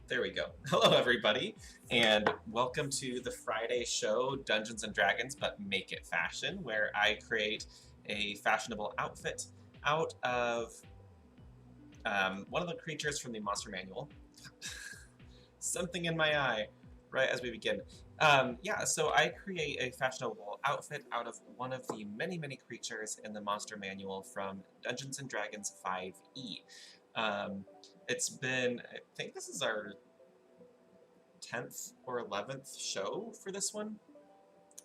There we go. Hello, everybody, and welcome to the Friday show, Dungeons & Dragons, but Make It Fashion, where I create a fashionable outfit out of one of the creatures from the Monster Manual. Something in my eye, right as we begin. Yeah, so I create a fashionable outfit out of one of the many, many creatures in the Monster Manual from Dungeons & Dragons 5e. It's been, I think this is our 10th or 11th show for this one,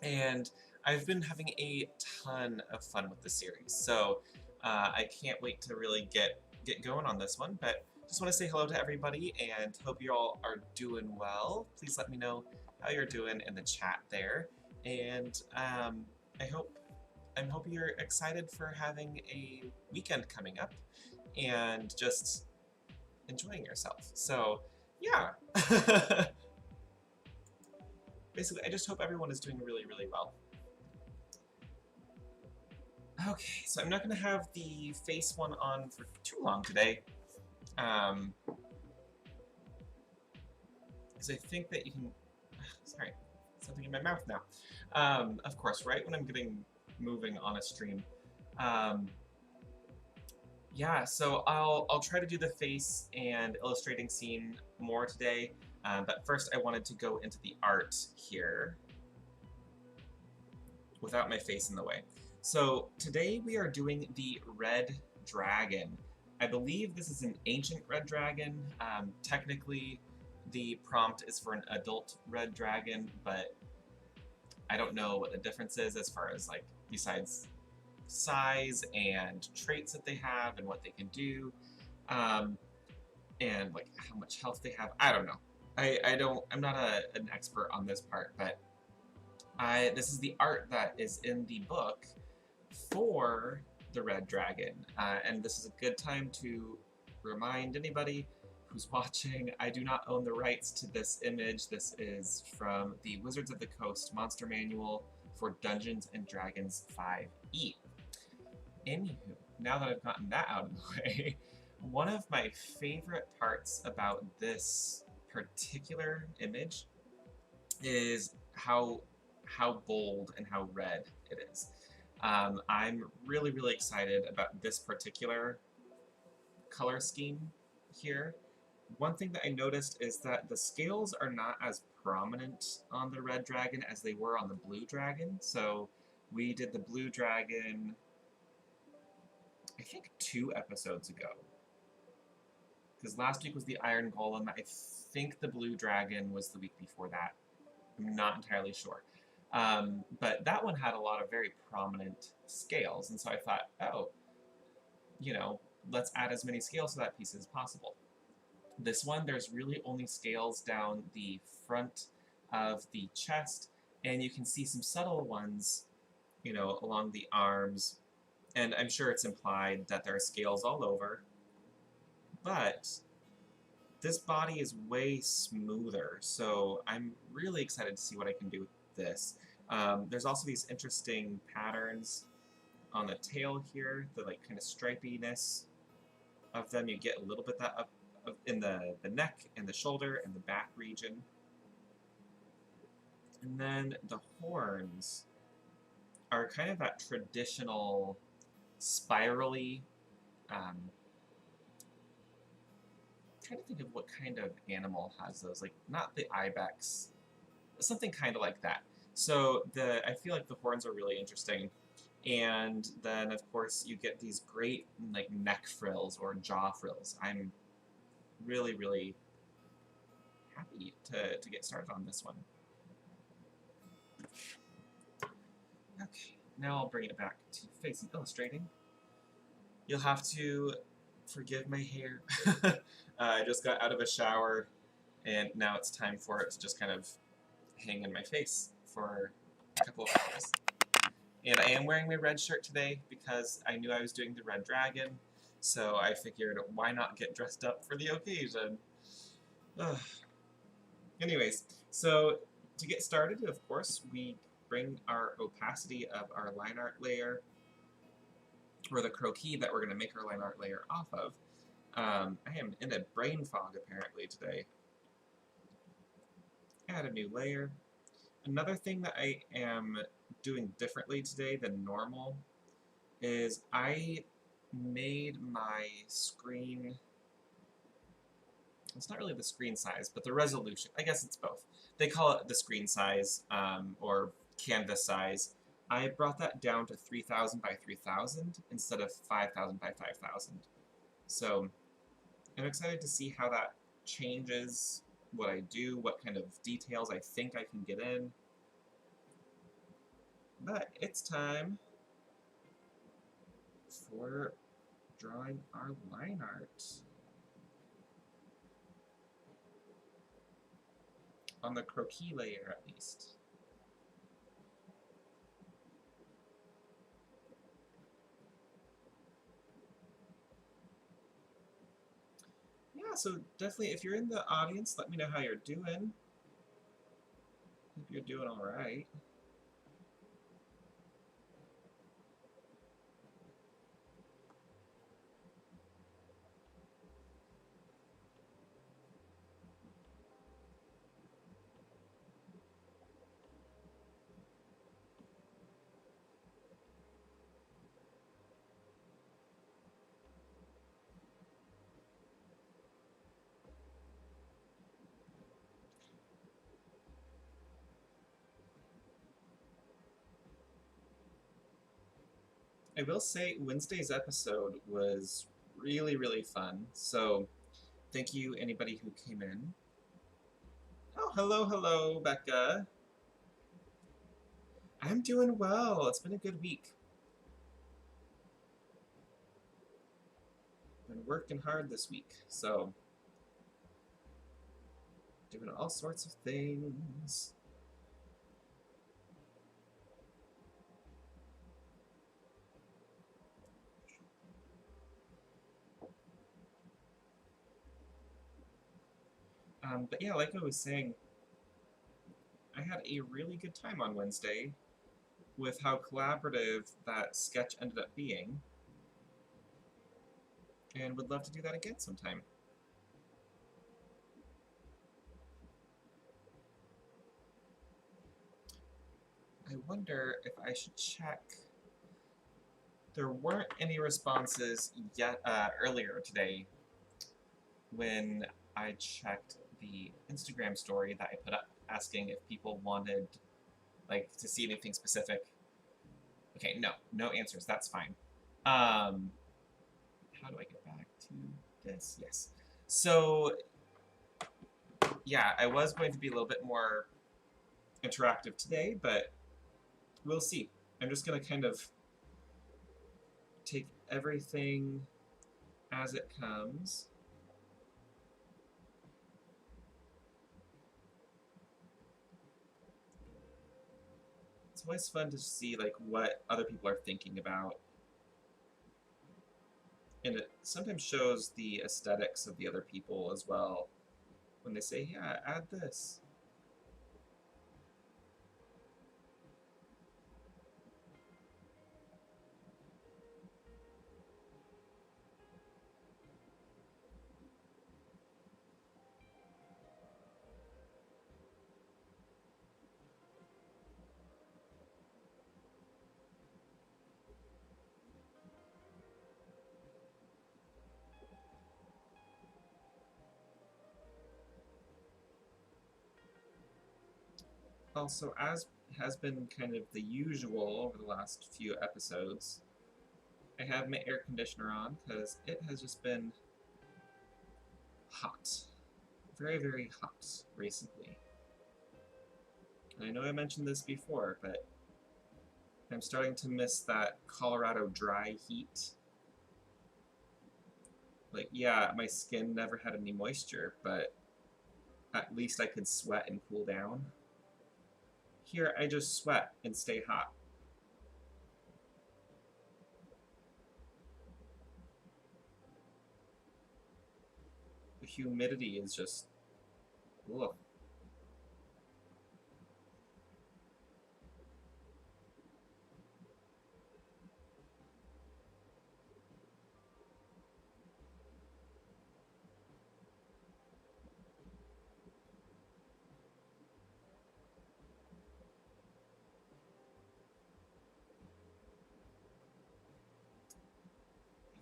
and I've been having a ton of fun with the series, so I can't wait to really get going on this one, but just want to say hello to everybody and hope you all are doing well. Please let me know how you're doing in the chat there, and I hope you're excited for having a weekend coming up and just enjoying yourself. So, yeah. Basically, I just hope everyone is doing really, really well. Okay, so I'm not going to have the face one on for too long today. Because I think that you can... Sorry, something in my mouth now. Of course, right when I'm getting moving on a stream. Yeah, so I'll try to do the face and illustrating scene more today, but first I wanted to go into the art here without my face in the way. So today we are doing the red dragon. I believe this is an ancient red dragon. Technically the prompt is for an adult red dragon, but I don't know what the difference is as far as, like, besides size and traits that they have and what they can do, and like how much health they have. I don't know. I'm not an expert on this part, but this is the art that is in the book for the red dragon, and this is a good time to remind anybody who's watching, I do not own the rights to this image. This is from the Wizards of the Coast Monster Manual for Dungeons & Dragons 5e. Anywho, now that I've gotten that out of the way, one of my favorite parts about this particular image is how bold and how red it is. I'm really, really excited about this particular color scheme here. One thing that I noticed is that the scales are not as prominent on the red dragon as they were on the blue dragon. So we did the blue dragon, I think 2 episodes ago. Because last week was the Iron Golem. I think the blue dragon was the week before that. I'm not entirely sure. But that one had a lot of very prominent scales, and so I thought, oh, you know, let's add as many scales to that piece as possible. This one, there's really only scales down the front of the chest, and you can see some subtle ones, you know, along the arms, and I'm sure it's implied that there are scales all over, but this body is way smoother, so I'm really excited to see what I can do with this. There's also these interesting patterns on the tail here, the like kind of stripiness of them. You get a little bit that up in the neck and the shoulder and the back region. And then the horns are kind of that traditional spirally, trying to think of what kind of animal has those, like not the ibex, something kind of like that. So I feel like the horns are really interesting. And then of course you get these great like neck frills or jaw frills. I'm really, really happy to get started on this one. Okay, now I'll bring it back to facing illustrating. You'll have to forgive my hair. I just got out of a shower, and now it's time for it to just kind of hang in my face for a couple of hours. And I am wearing my red shirt today because I knew I was doing the red dragon, so I figured why not get dressed up for the occasion. Ugh. Anyways, so to get started, of course, we bring our opacity of our line art layer, or the croquis that we're going to make our line art layer off of. I am in a brain fog apparently today. Add a new layer. Another thing that I am doing differently today than normal is I made my screen, it's not really the screen size, but the resolution, I guess it's both. They call it the screen size, or canvas size. I brought that down to 3000 by 3000 instead of 5000 by 5000. So I'm excited to see how that changes what I do, what kind of details I think I can get in. But it's time for drawing our line art. On the croquis layer, at least. Yeah, so definitely, if you're in the audience, let me know how you're doing. Hope you're doing all right. I will say Wednesday's episode was really, really fun. So thank you, anybody who came in. Oh, hello, hello, Becca. I'm doing well. It's been a good week. Been working hard this week, so doing all sorts of things. But yeah, like I was saying, I had a really good time on Wednesday with how collaborative that sketch ended up being, and would love to do that again sometime. I wonder if I should check. There weren't any responses yet earlier today when I checked the Instagram story that I put up asking if people wanted like to see anything specific. Okay, no answers. That's fine. How do I get back to this? Yes. So yeah, I was going to be a little bit more interactive today, but we'll see. I'm just gonna kind of take everything as it comes. It's always fun to see like what other people are thinking about. And it sometimes shows the aesthetics of the other people as well. When they say, yeah, add this. Also, as has been kind of the usual over the last few episodes, I have my air conditioner on because it has just been hot. Very, very hot recently. And I know I mentioned this before, but I'm starting to miss that Colorado dry heat. Like, yeah, my skin never had any moisture, but at least I could sweat and cool down. Here, I just sweat and stay hot. The humidity is just, ugh.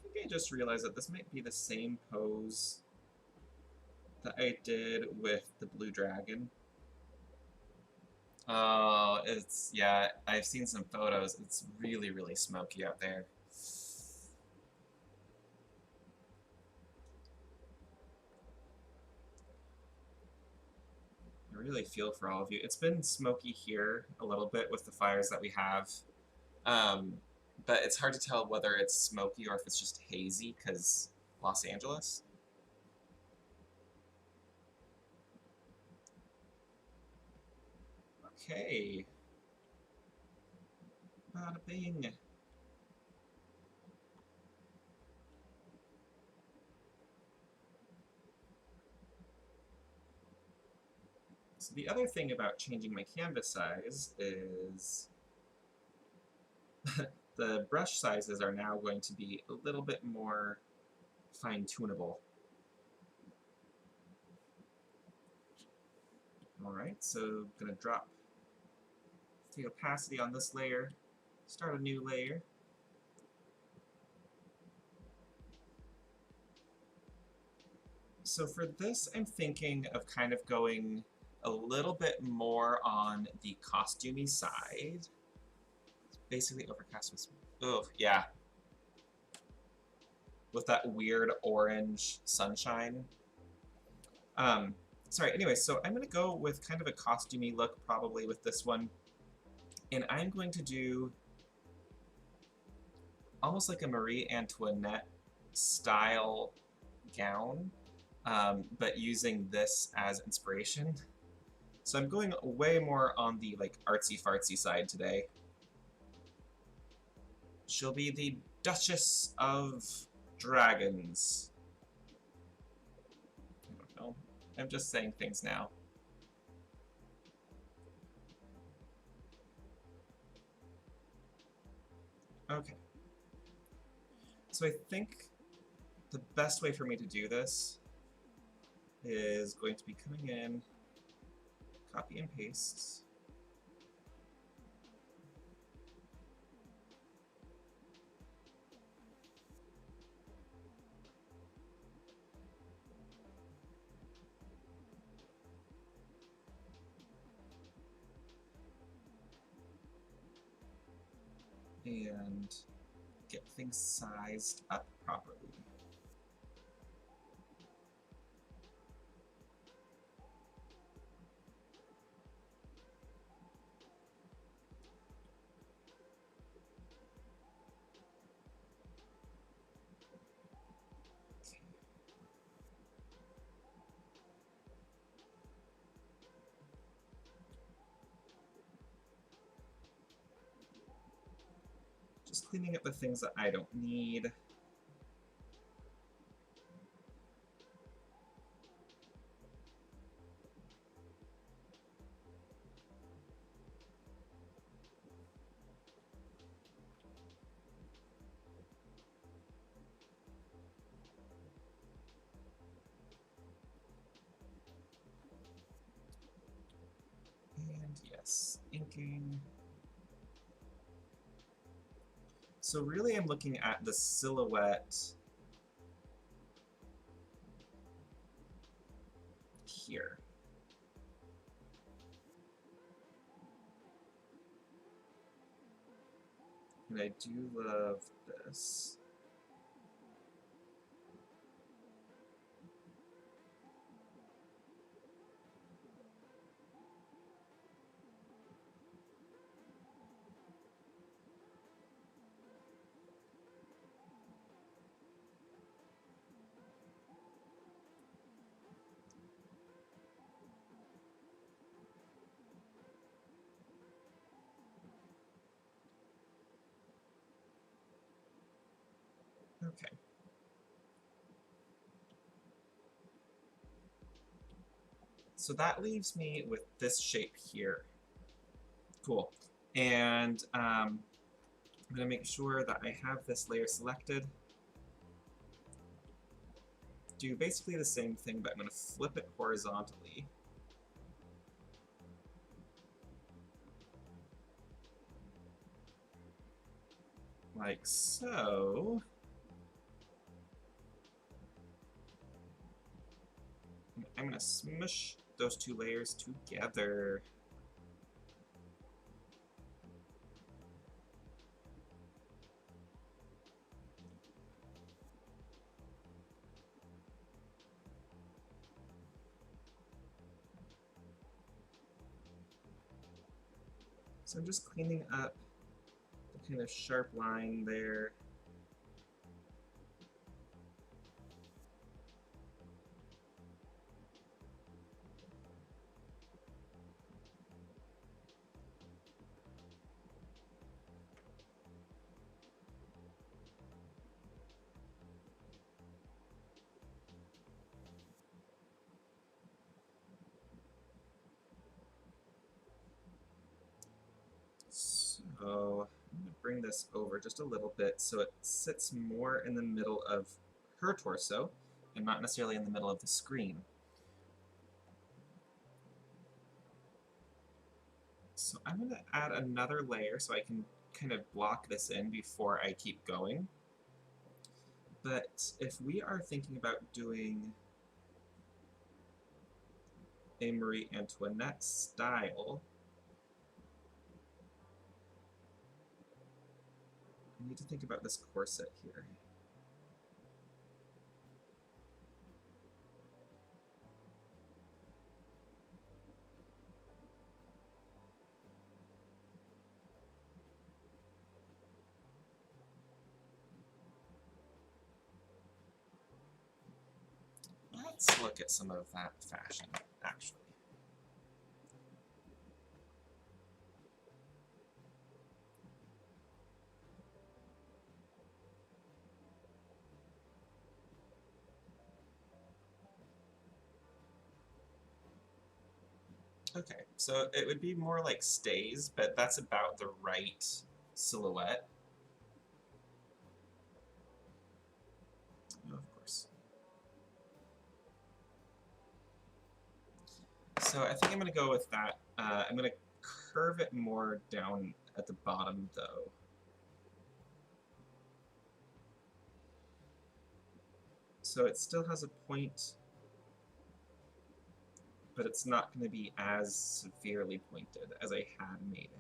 I think I just realized that this might be the same pose that I did with the blue dragon. Oh, it's, yeah, I've seen some photos. It's really, really smoky out there. I really feel for all of you. It's been smoky here a little bit with the fires that we have. Um, but it's hard to tell whether it's smoky or if it's just hazy because Los Angeles. Okay. Bada bing. So the other thing about changing my canvas size is the brush sizes are now going to be a little bit more fine-tunable. Alright, so I'm going to drop the opacity on this layer, start a new layer. So for this, I'm thinking of kind of going a little bit more on the costumey side. Basically overcast with, oh, yeah. With that weird orange sunshine. Sorry, anyway, so I'm going to go with kind of a costumey look probably with this one. And I'm going to do almost like a Marie Antoinette style gown, but using this as inspiration. So I'm going way more on the like artsy-fartsy side today. She'll be the Duchess of Dragons. I don't know. I'm just saying things now. Okay. So I think the best way for me to do this is going to be coming in, copy and paste. And get things sized up properly. Just cleaning up the things that I don't need. And yes, inking. So really I'm looking at the silhouette here. And I do love this. Okay. So that leaves me with this shape here. Cool. And I'm going to make sure that I have this layer selected. Do basically the same thing, but I'm going to flip it horizontally. Like so. I'm going to smush those two layers together. So I'm just cleaning up the kind of sharp line there. So I'm going to bring this over just a little bit so it sits more in the middle of her torso and not necessarily in the middle of the screen. So I'm going to add another layer so I can kind of block this in before I keep going. But if we are thinking about doing a Marie Antoinette style, I need to think about this corset here. Let's look at some of that fashion, actually. Okay, so it would be more like stays, but that's about the right silhouette. Oh, of course. So I think I'm going to go with that. I'm going to curve it more down at the bottom, though. So it still has a point, but it's not going to be as severely pointed as I had made it.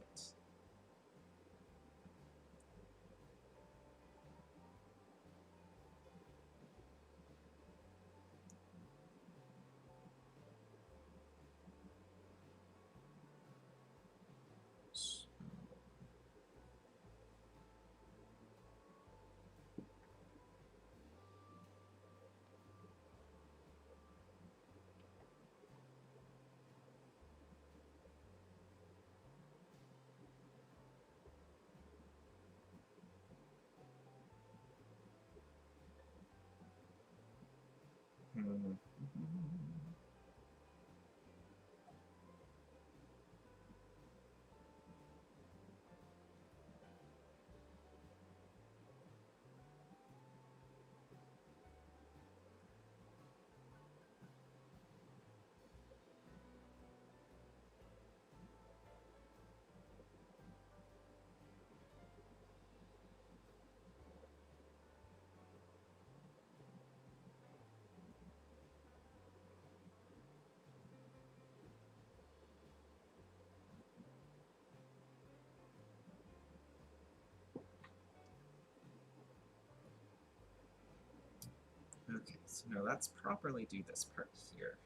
Okay, so now let's properly do this part here.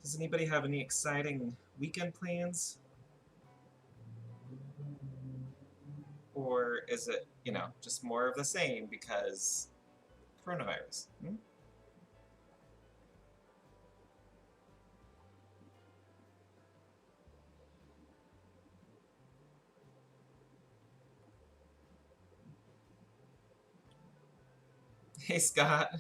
Does anybody have any exciting weekend plans? Or is it, you know, just more of the same because coronavirus? Hmm? Hey, Scott.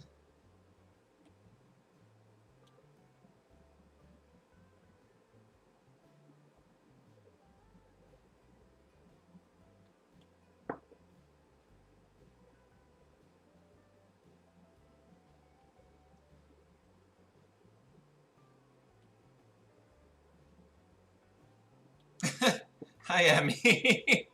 Hi, Emmy.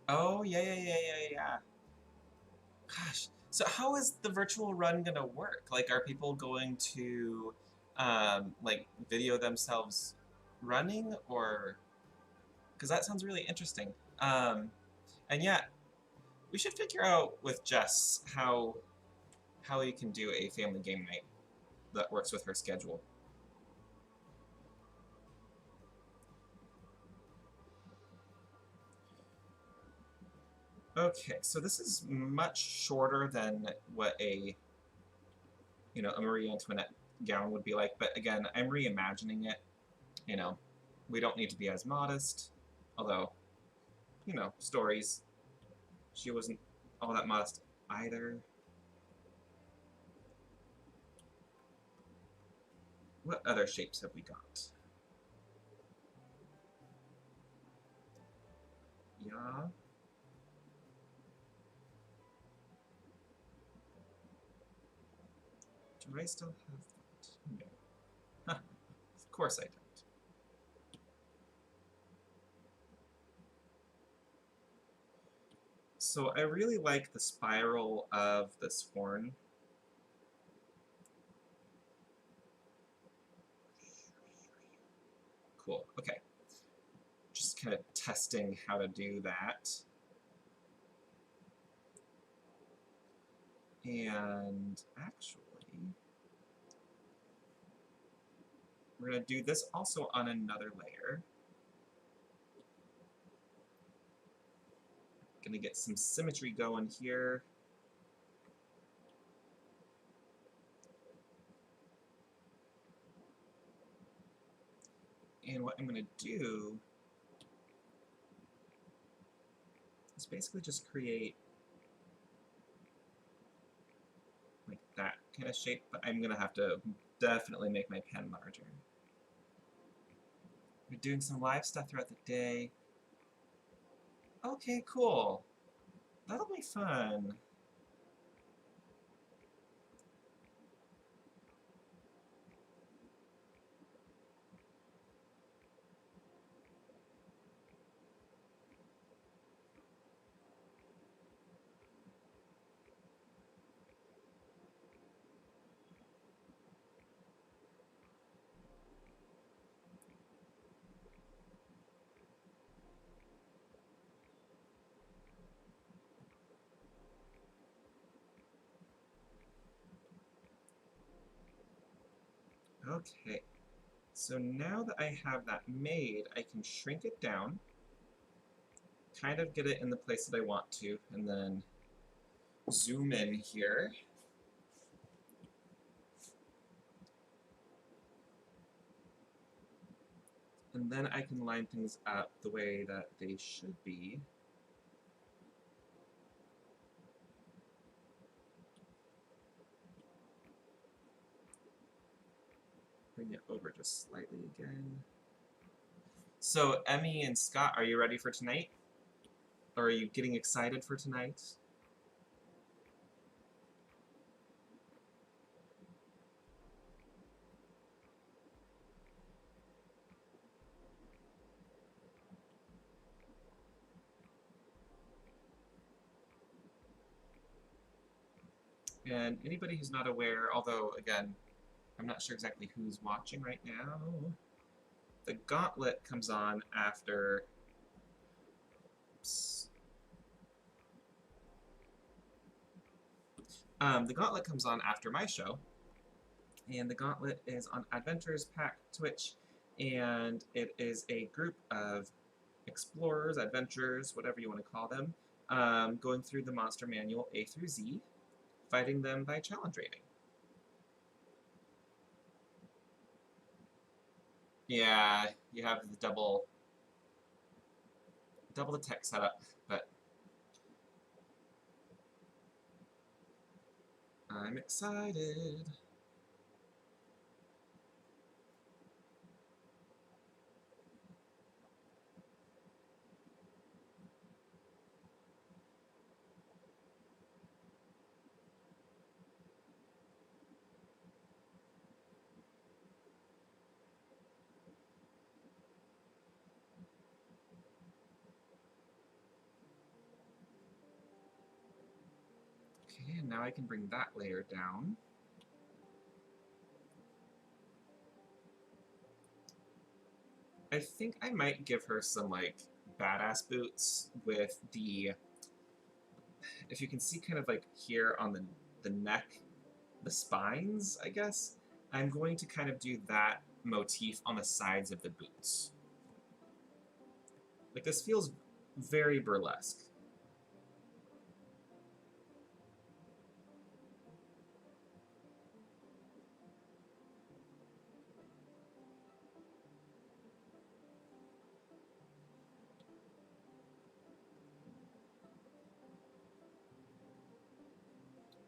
Oh, yeah, yeah, yeah, yeah, yeah. Gosh. So how is the virtual run gonna work? Like, are people going to, like, video themselves running, or... Because that sounds really interesting. And yeah, we should figure out with Jess how you can do a family game night that works with her schedule. Okay, so this is much shorter than what a, you know, a Marie Antoinette gown would be like, but again, I'm reimagining it, you know. We don't need to be as modest, although, you know, stories. She wasn't all that modest either. What other shapes have we got? Yeah. Do I still have that? No. Huh. Of course I don't. So I really like the spiral of this horn. Cool, okay. Just kind of testing how to do that. And actually, we're going to do this also on another layer. Gonna get some symmetry going here. And what I'm gonna do is basically just create like that kind of shape, but I'm gonna have to definitely make my pen larger. We're doing some live stuff throughout the day. Okay, cool. That'll be fun. Okay, so now that I have that made, I can shrink it down, kind of get it in the place that I want to, and then zoom in here. And then I can line things up the way that they should be. Bring it over just slightly again. So, Emmy and Scott, are you ready for tonight? Or are you getting excited for tonight? And anybody who's not aware, although, again, I'm not sure exactly who's watching right now, the gauntlet comes on after... Oops. The gauntlet comes on after my show, and the gauntlet is on Adventures Pack Twitch, and it is a group of explorers, adventurers, whatever you want to call them, going through the monster manual A through Z, fighting them by challenge rating. Yeah, you have the double the tech setup, but I'm excited. Okay, and now I can bring that layer down. I think I might give her some, like, badass boots with the... If you can see kind of, like, here on the neck, the spines, I guess, I'm going to kind of do that motif on the sides of the boots. Like, this feels very burlesque.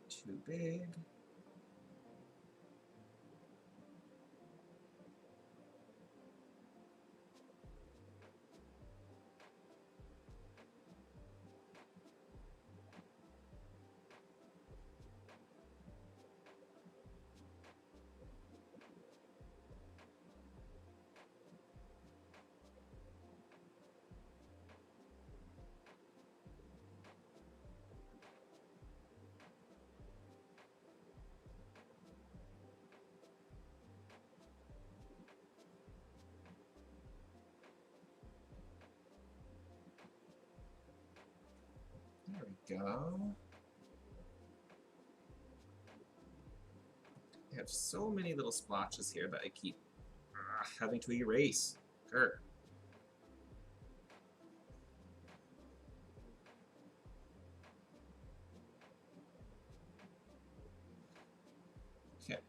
Too big. There we go. I have so many little splotches here that I keep having to erase. Grr. Okay.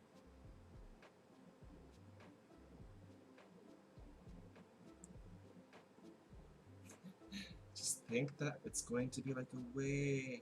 Just think that it's going to be like a wave.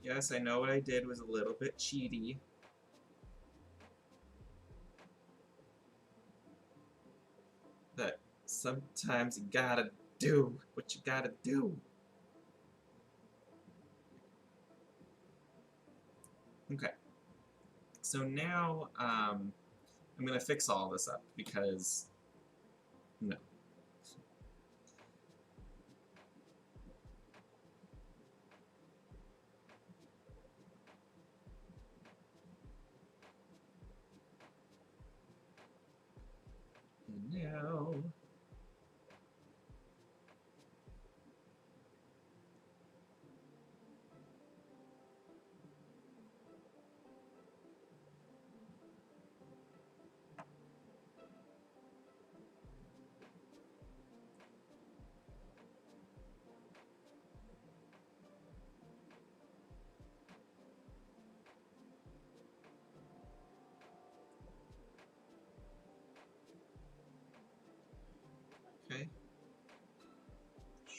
Yes, I know what I did was a little bit cheaty. But sometimes you gotta do what you gotta do. Okay. So now, I'm gonna fix all this up because, no. And now...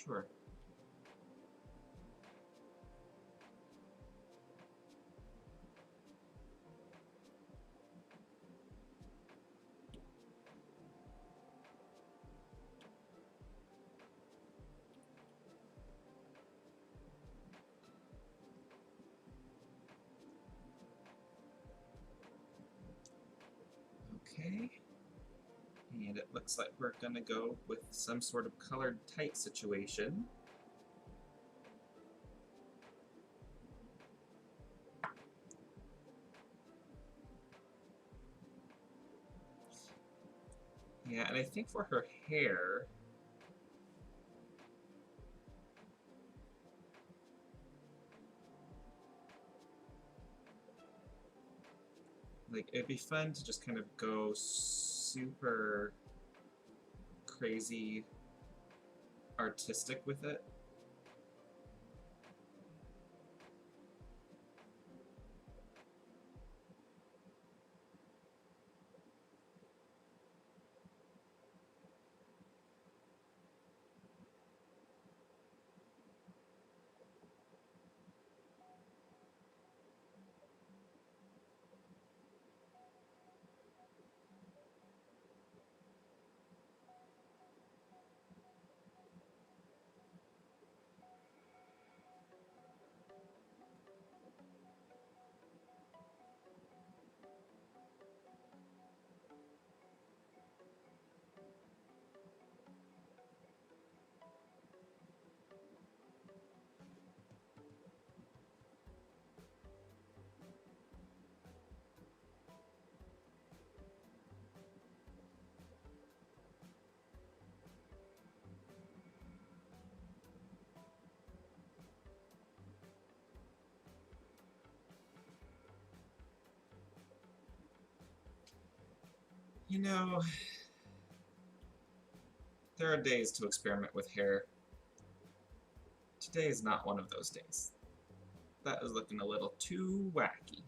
Sure. Okay. And it looks like we're gonna go with some sort of colored tight situation. Yeah, and I think for her hair, like, it'd be fun to just kind of go super crazy artistic with it. You know, there are days to experiment with hair. Today is not one of those days. That is looking a little too wacky.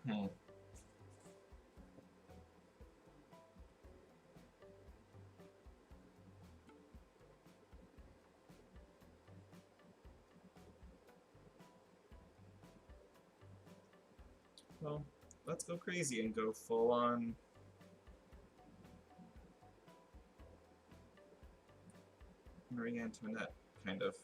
Hmm. Well, let's go crazy and go full on Marie Antoinette, kind of.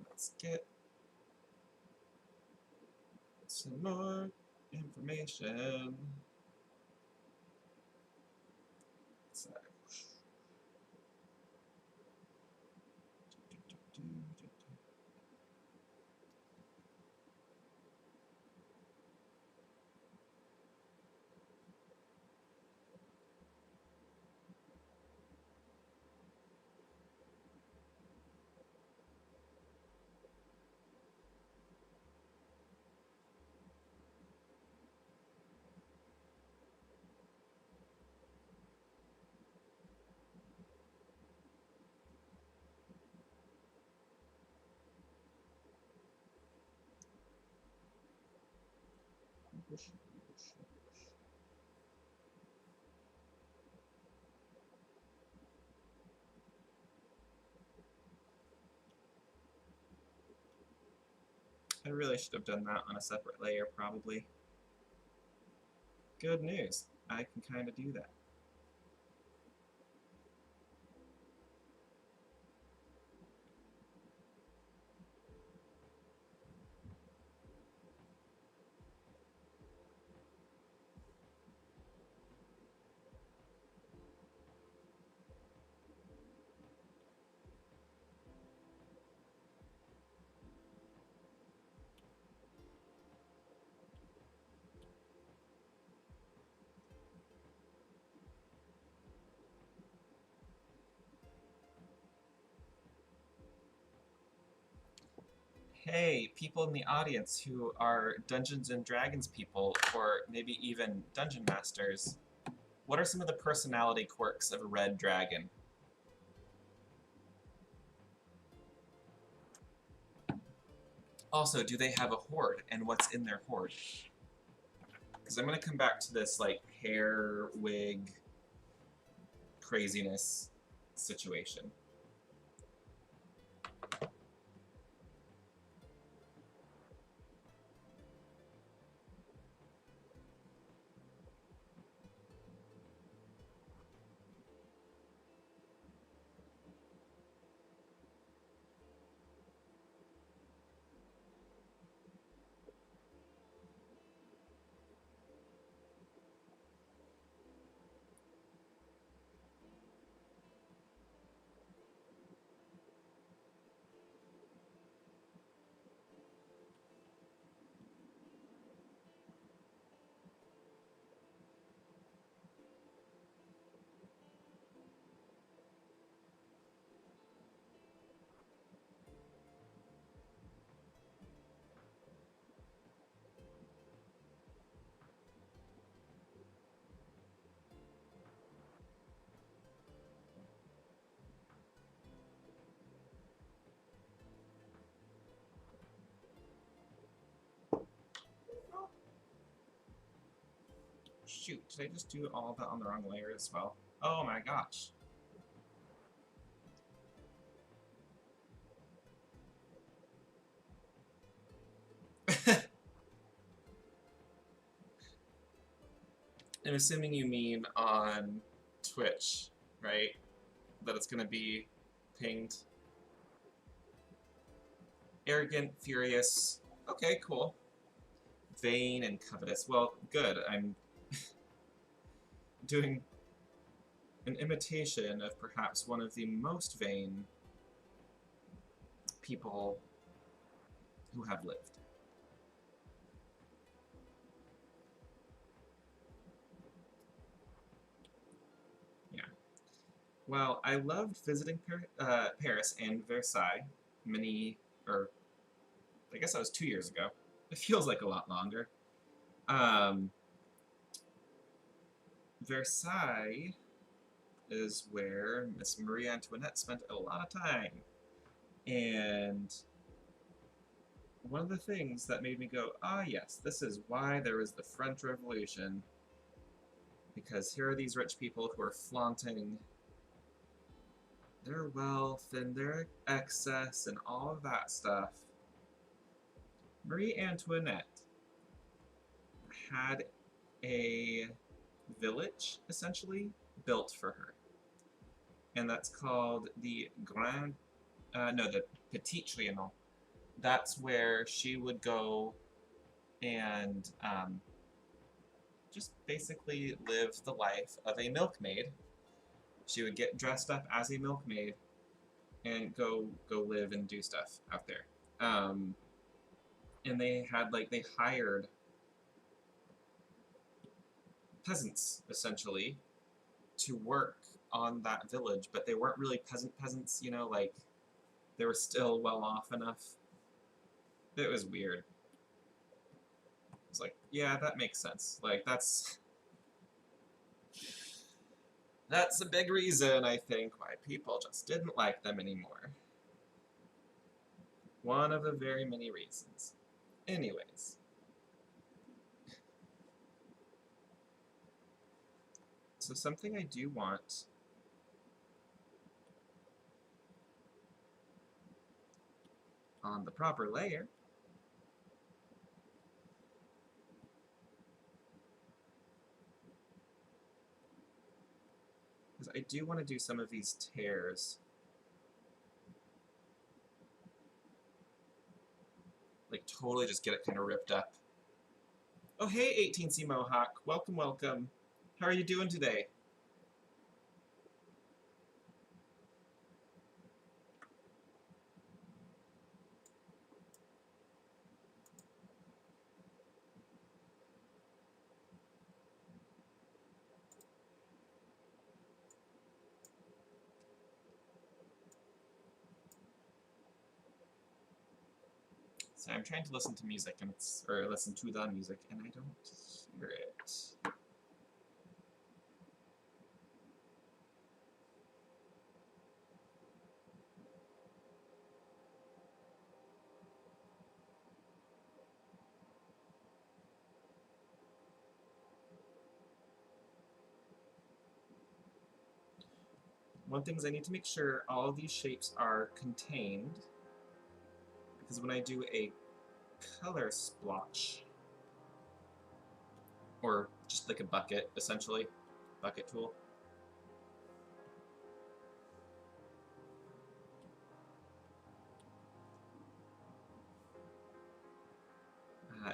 Let's get some more information. So, I really should have done that on a separate layer, probably. Good news. I can kind of do that. Hey, people in the audience who are Dungeons and Dragons people, or maybe even Dungeon Masters, what are some of the personality quirks of a red dragon? Also, do they have a hoard, and what's in their hoard? Because I'm going to come back to this, like, hair, wig, craziness situation. Shoot, did I just do all that on the wrong layer as well? Oh my gosh. I'm assuming you mean on Twitch, right? That it's going to be pinged. Arrogant, furious. Okay, cool. Vain and covetous. Well, good. I'm doing an imitation of perhaps one of the most vain people who have lived. Yeah. Well, I loved visiting Paris and Versailles I guess that was 2 years ago. It feels like a lot longer. Versailles is where Miss Marie Antoinette spent a lot of time. And one of the things that made me go, ah, yes, this is why there was the French Revolution. Because here are these rich people who are flaunting their wealth and their excess and all of that stuff. Marie Antoinette had a village, essentially, built for her. And that's called the the Petit Trianon. That's where she would go and just basically live the life of a milkmaid. She would get dressed up as a milkmaid and go live and do stuff out there. And they hired peasants essentially to work on that village, but they weren't really peasants, you know, like they were still well off enough. It was weird. It was like, yeah, that makes sense. Like that's a big reason, I think, why people just didn't like them anymore. One of the very many reasons. Anyways. So something I do want on the proper layer is I do want to do some of these tears. Like totally just get it kind of ripped up. Oh hey 18C Mohawk, welcome, welcome. How are you doing today? So I'm trying to listen to music, and or listen to the music, and I don't hear it. One thing is I need to make sure all of these shapes are contained, because when I do a color splotch, or just like a bucket, essentially, bucket tool,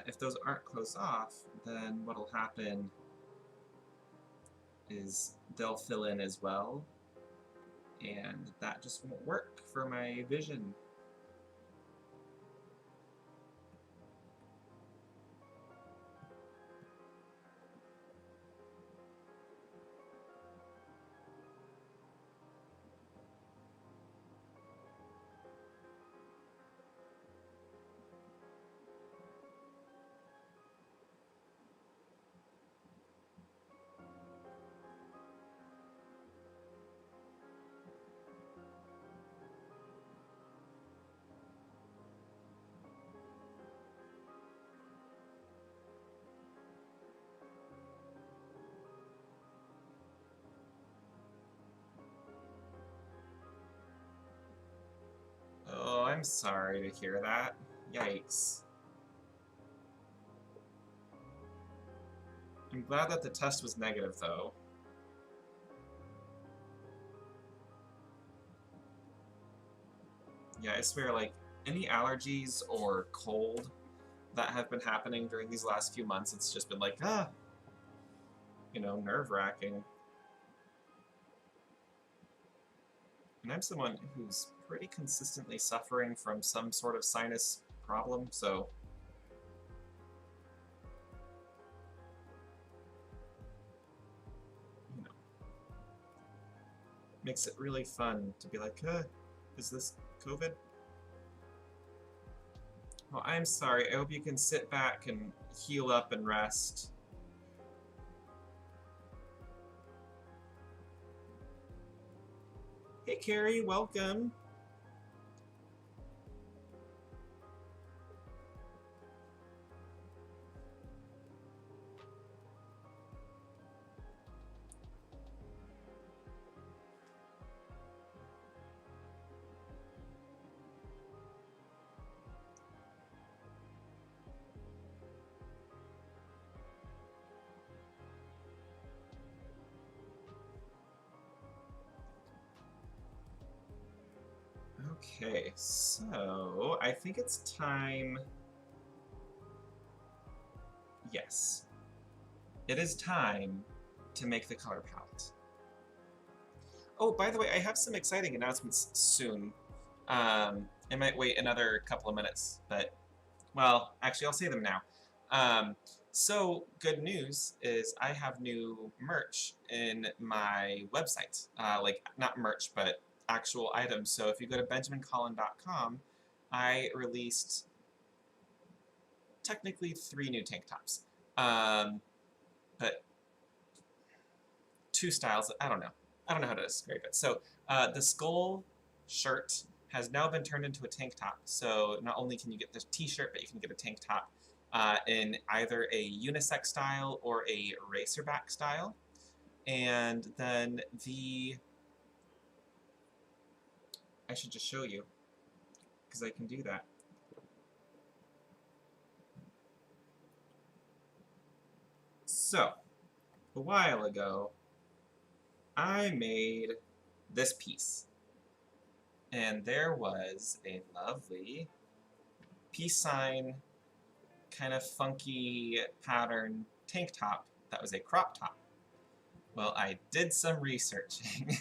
if those aren't closed off, then what'll happen is they'll fill in as well, and that just won't work for my vision. Oh, I'm sorry to hear that. Yikes. I'm glad that the test was negative, though. Yeah, I swear, like, any allergies or cold that have been happening during these last few months, it's just been like, you know, nerve-wracking. And I'm someone who's pretty consistently suffering from some sort of sinus problem, so... you know. Makes it really fun to be like, is this COVID? Well, I'm sorry. I hope you can sit back and heal up and rest. Hey, Carrie, welcome. Okay, so I think it's time. Yes, it is time to make the color palette. Oh, by the way, I have some exciting announcements soon. I might wait another couple of minutes, but, well, actually, I'll say them now. So, good news is I have new merch in my website. Like, not merch, but actual items. So if you go to benjamincollyn.com, I released technically 3 new tank tops. But 2 styles, I don't know. I don't know how to describe it. So the skull shirt has now been turned into a tank top. So not only can you get the t-shirt, but you can get a tank top in either a unisex style or a racerback style. And then I should just show you, because I can do that. So, a while ago, I made this piece. And there was a lovely peace sign, kind of funky pattern tank top that was a crop top. Well, I did some researching.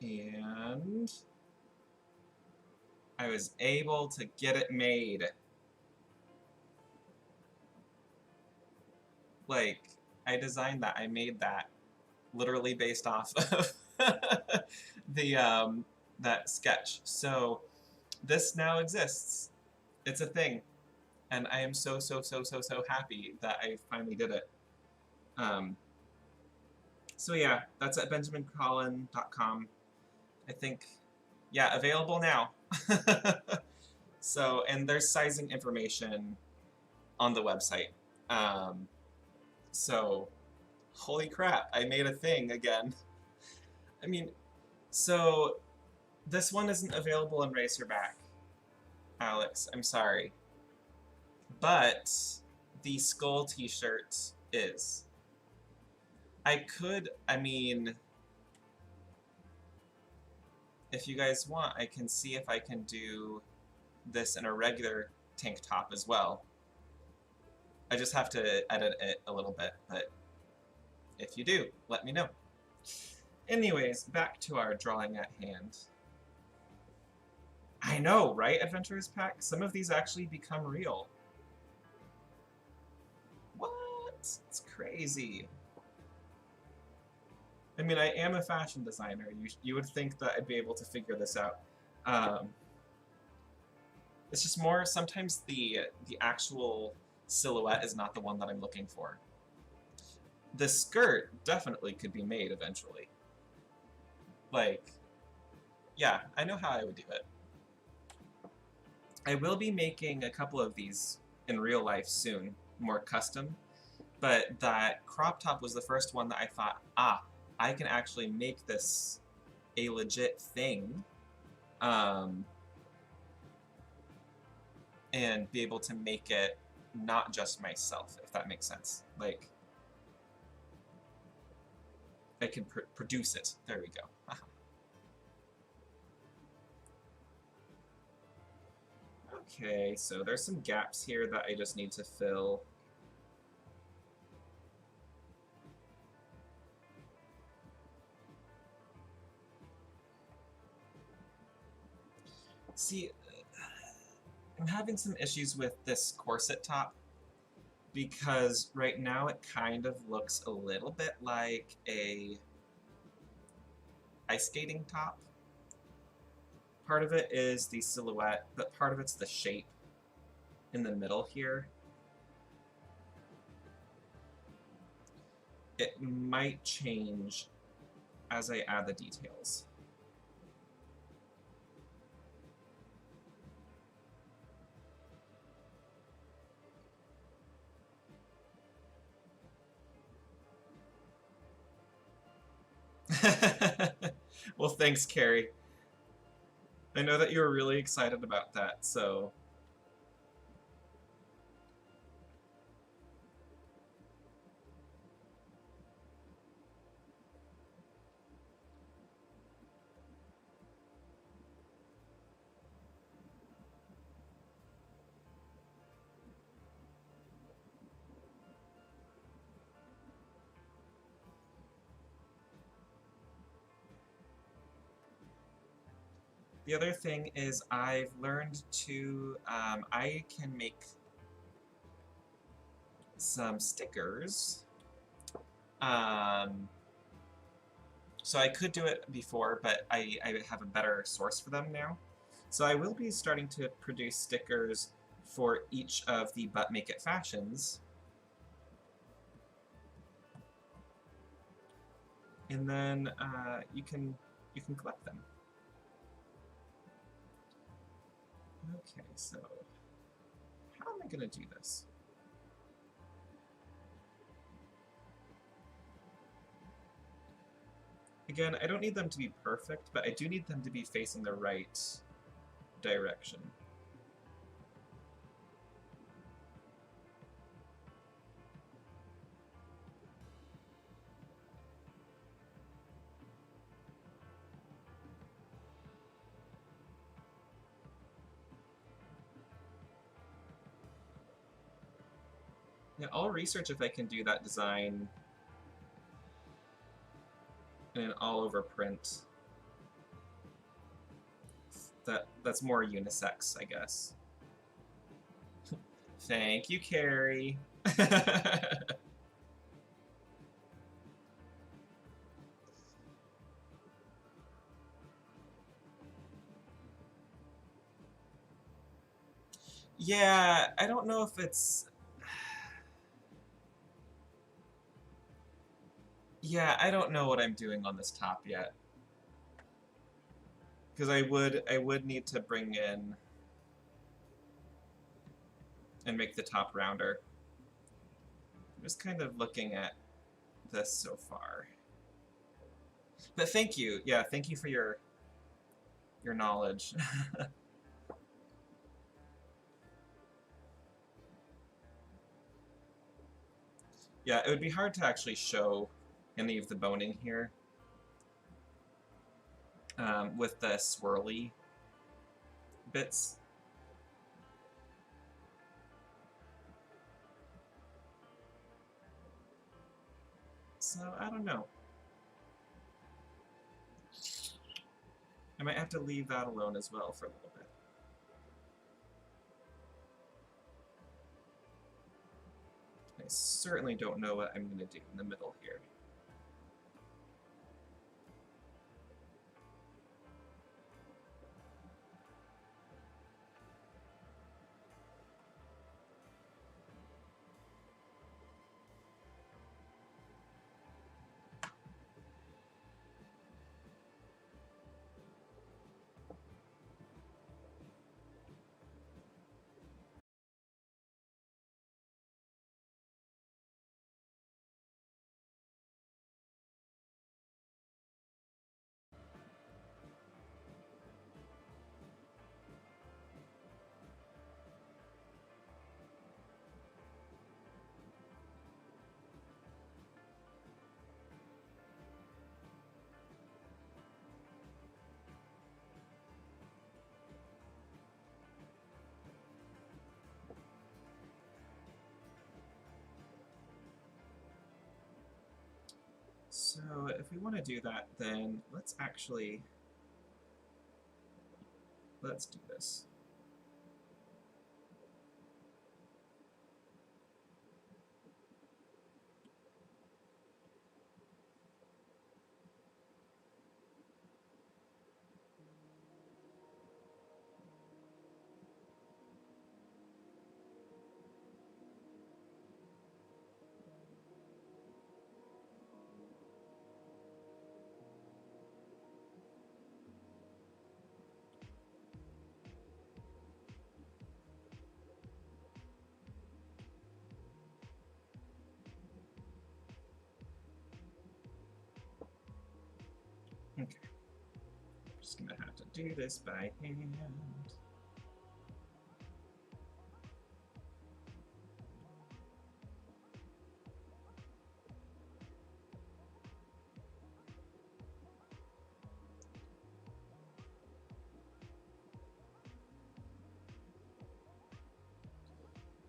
And I was able to get it made. Like, I designed that, I made that literally based off of the that sketch. So this now exists. It's a thing. And I am so happy that I finally did it. So yeah, that's at benjamincollyn.com. I think, yeah, available now. So, and there's sizing information on the website. So, holy crap, I made a thing again. I mean, so this one isn't available in Racerback, Alex, I'm sorry. But the skull t-shirt is. I mean, if you guys want, I can see if I can do this in a regular tank top as well. I just have to edit it a little bit, but if you do, let me know. Anyways, back to our drawing at hand. I know, right, Adventurers Pack? Some of these actually become real. What? It's crazy. I mean, I am a fashion designer. You would think that I'd be able to figure this out. It's just more, sometimes the actual silhouette is not the one that I'm looking for. The skirt definitely could be made eventually. Like, yeah, I know how I would do it. I will be making a couple of these in real life soon, more custom, but that crop top was the first one that I thought, I can actually make this a legit thing, and be able to make it not just myself, if that makes sense. Like, I can produce it. There we go. Okay, so there's some gaps here that I just need to fill. See, I'm having some issues with this corset top because right now it kind of looks a little bit like a ice skating top. Part of it is the silhouette, but part of it's the shape in the middle here. It might change as I add the details. Well, thanks, Carrie. I know that you were really excited about that, so... The other thing is I've learned to, I can make some stickers. So I could do it before, but I have a better source for them now. So I will be starting to produce stickers for each of the But Make It fashions. And then you can collect them. Okay, so how am I going to do this? Again, I don't need them to be perfect, but I do need them to be facing the right direction. Yeah, I'll research if I can do that design in an all-over print. That's more unisex, I guess. Thank you, Carrie. Yeah, I don't know if it's... Yeah, I don't know what I'm doing on this top yet. Because I would need to bring in and make the top rounder. I'm just kind of looking at this so far. But thank you. Yeah, thank you for your knowledge. Yeah, it would be hard to actually show any of the boning here with the swirly bits. So, I don't know. I might have to leave that alone as well for a little bit. I certainly don't know what I'm going to do in the middle here. So if we want to do that, then let's do this. Okay. I'm just gonna have to do this by hand.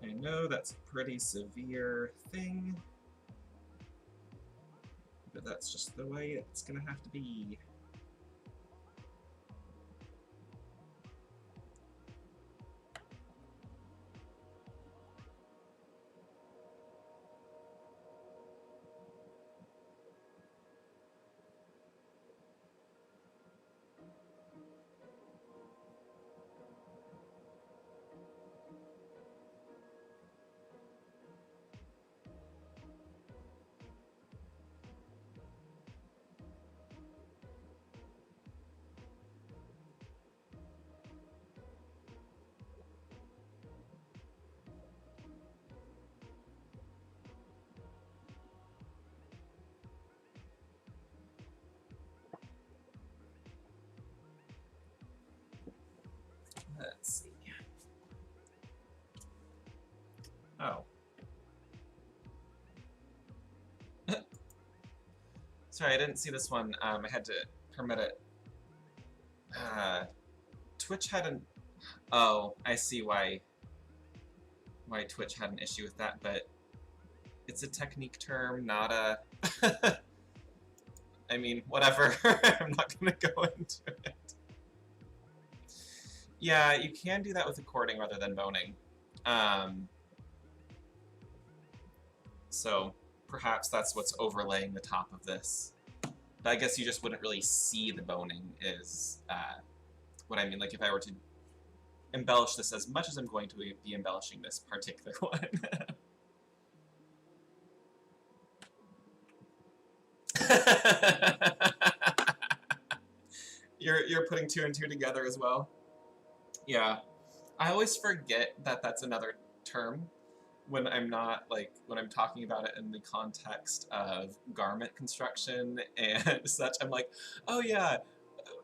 I know that's a pretty severe thing, but that's just the way it's gonna have to be. Let's see. Oh. Sorry, I didn't see this one. I had to permit it. Twitch had an... Oh, I see why Twitch had an issue with that, but it's a technique term, not a... I mean, whatever. I'm not going to go into it. Yeah, you can do that with according rather than boning. So perhaps that's what's overlaying the top of this. But I guess you just wouldn't really see the boning is what I mean. Like if I were to embellish this as much as I'm going to be embellishing this particular one. You're putting two and two together as well? Yeah. I always forget that that's another term when I'm not, like, when I'm talking about it in the context of garment construction and such. I'm like, oh yeah,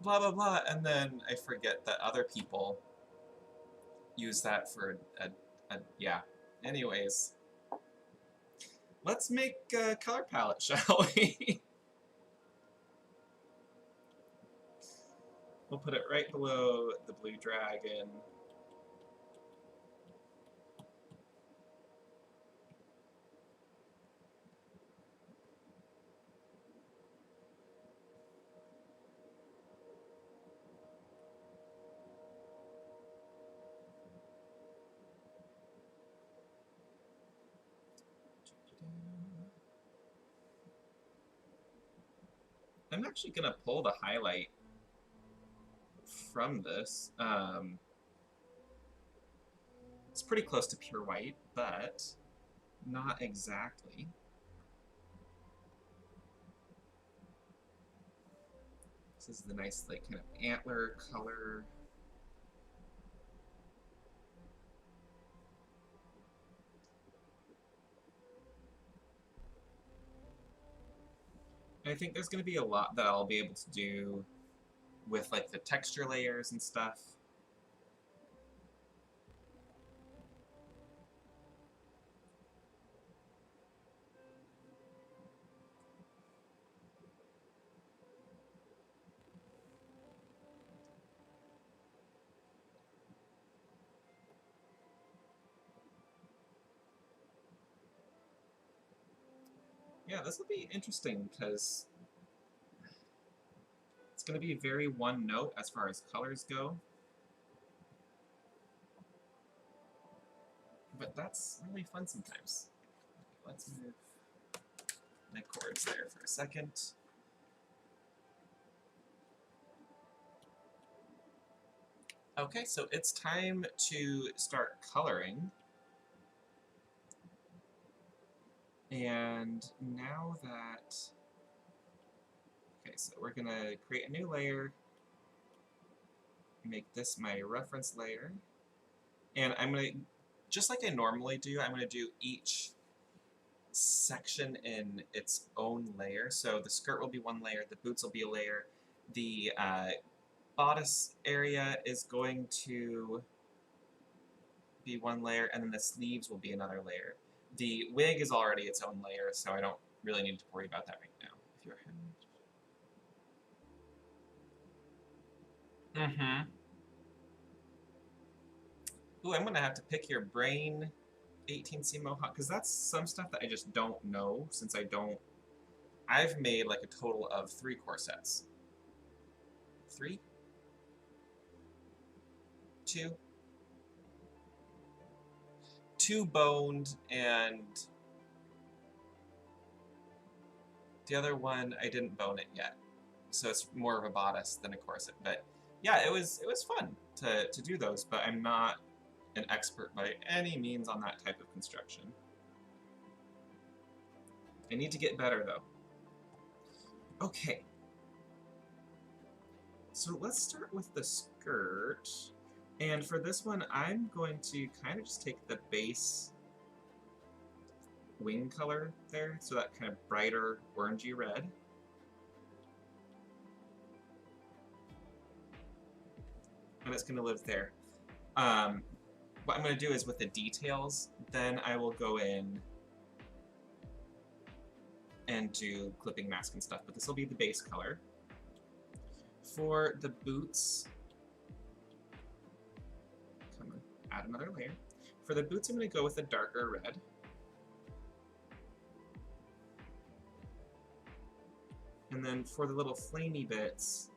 blah blah blah, and then I forget that other people use that for yeah. Anyways, let's make a color palette, shall we? We'll put it right below the blue dragon. I'm actually gonna pull the highlight from this. It's pretty close to pure white, but not exactly. This is the nice, like, kind of antler color. And I think there's going to be a lot that I'll be able to do with, like, the texture layers and stuff. Yeah, this will be interesting because it's going to be very one note as far as colors go. But that's really fun sometimes. Let's move my chords there for a second. Okay, so it's time to start coloring. And now that... Okay, so we're going to create a new layer, make this my reference layer, and I'm going to, just like I normally do, I'm going to do each section in its own layer. So the skirt will be one layer, the boots will be a layer, the bodice area is going to be one layer, and then the sleeves will be another layer. The wig is already its own layer, so I don't really need to worry about that right now. If you're... Ooh, I'm gonna have to pick your brain, 18C Mohawk, because that's some stuff that I just don't know, since I've made like a total of 3 corsets. 3? 2? 2 boned, and the other one I didn't bone it yet. So it's more of a bodice than a corset. But yeah, it was fun to do those, but I'm not an expert by any means on that type of construction. I need to get better though. Okay. So let's start with the skirt. And for this one, I'm going to kind of just take the base wing color there, so that kind of brighter orangey red. And it's going to live there. What I'm going to do is with the details, then I will go in and do clipping mask and stuff, but this will be the base color. For the boots, come on, add another layer. For the boots, I'm going to go with a darker red. And then for the little flamey bits,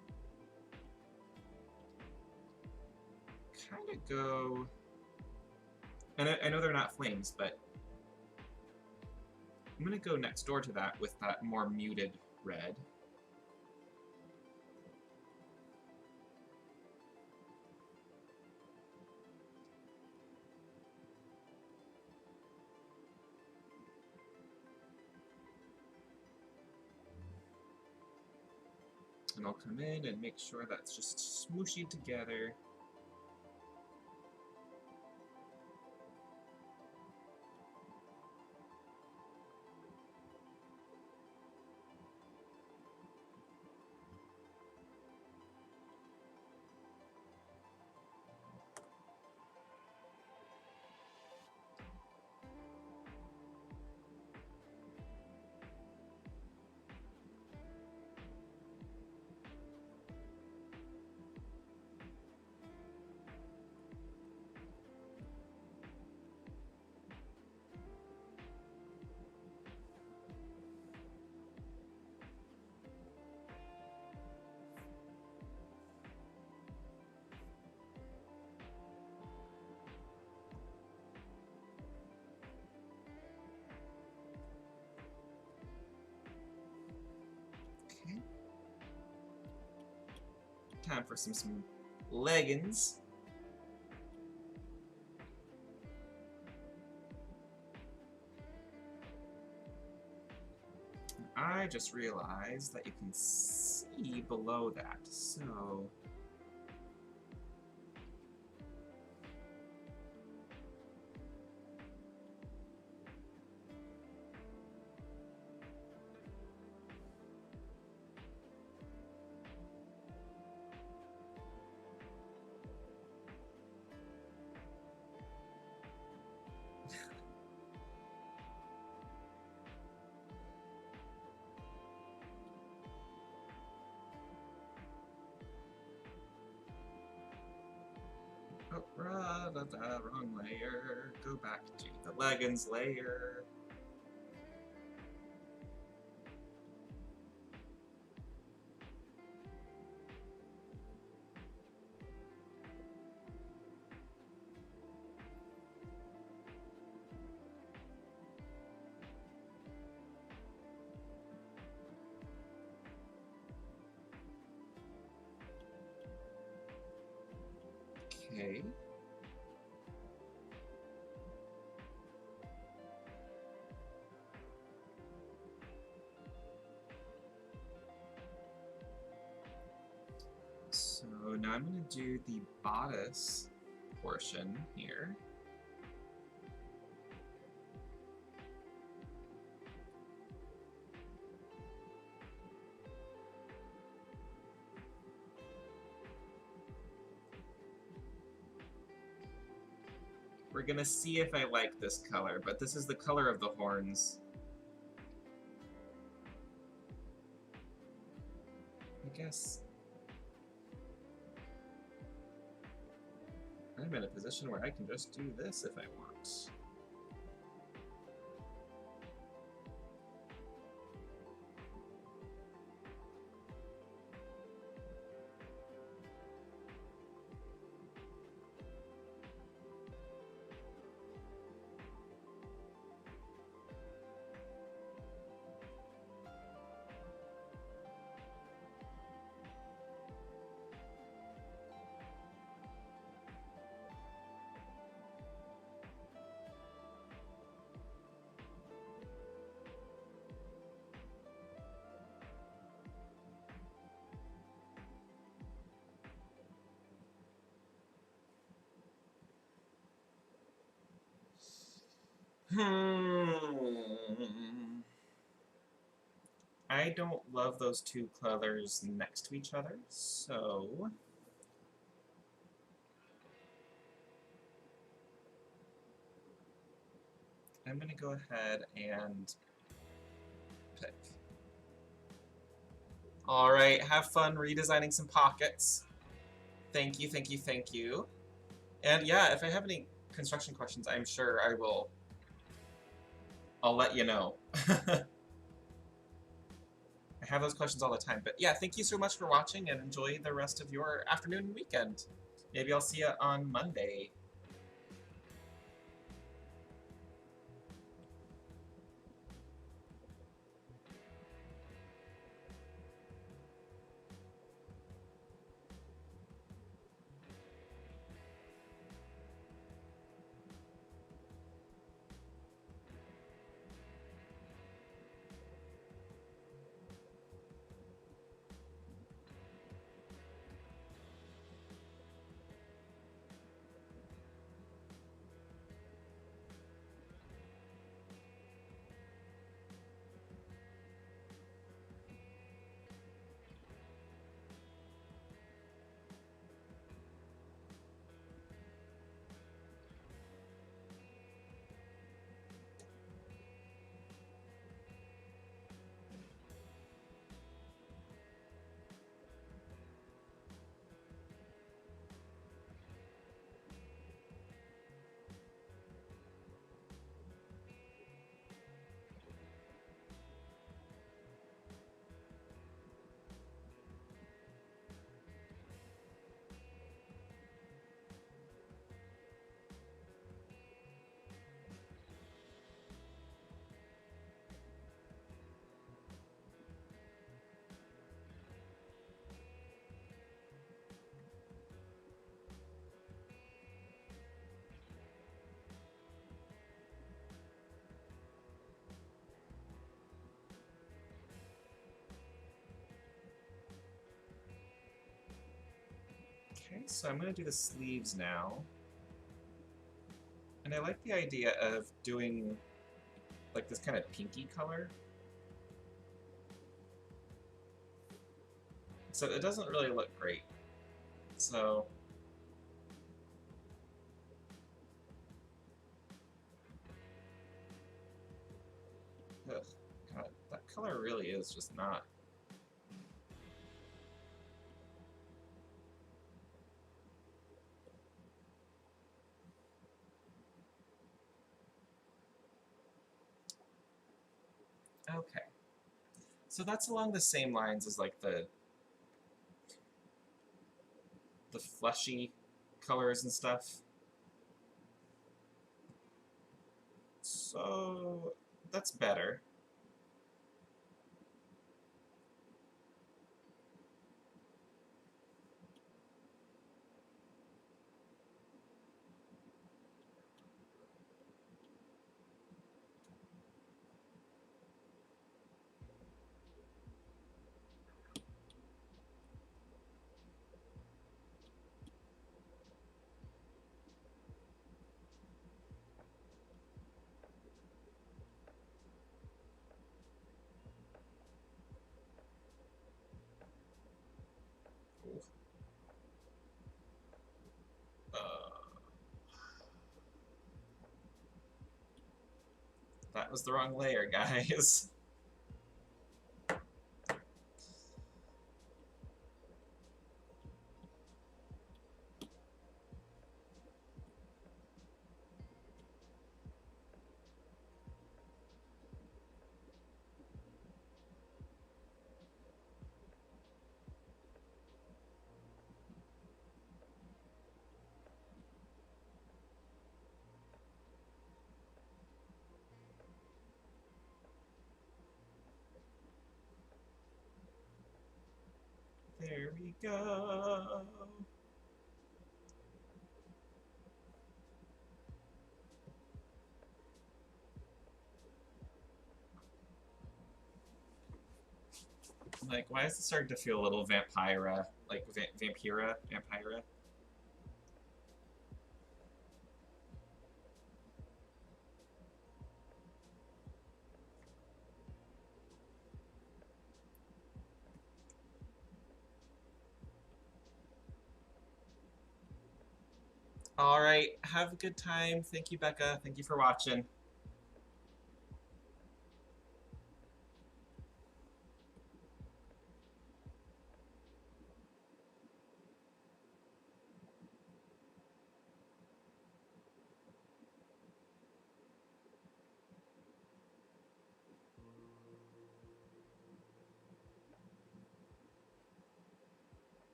kind of go, and I know they're not flames, but I'm going to go next door to that with that more muted red. And I'll come in and make sure that's just smooshy together. Okay. Time for some leggings. I just realized that you can see below that, so... Oh, wrong layer. Go back to the leggings layer. Okay. So now I'm going to do the bodice portion here. We're gonna see if I like this color, but this is the color of the horns. I guess I'm in a position where I can just do this if I want. I don't love those two colors next to each other, so... I'm gonna go ahead and pick. Alright, have fun redesigning some pockets. Thank you, thank you, thank you. And yeah, if I have any construction questions, I'm sure I'll let you know. I have those questions all the time. But yeah, thank you so much for watching and enjoy the rest of your afternoon and weekend. Maybe I'll see you on Monday. Okay, so I'm going to do the sleeves now. And I like the idea of doing like this kind of pinky color. So it doesn't really look great. So ugh, God, that color really is just not. Okay. So that's along the same lines as like the fleshy colors and stuff. So that's better. Ooh. That was the wrong layer, guys. There we go. Like, why is it starting to feel a little vampira? Like, vampira? Vampira? Alright, have a good time. Thank you, Becca. Thank you for watching.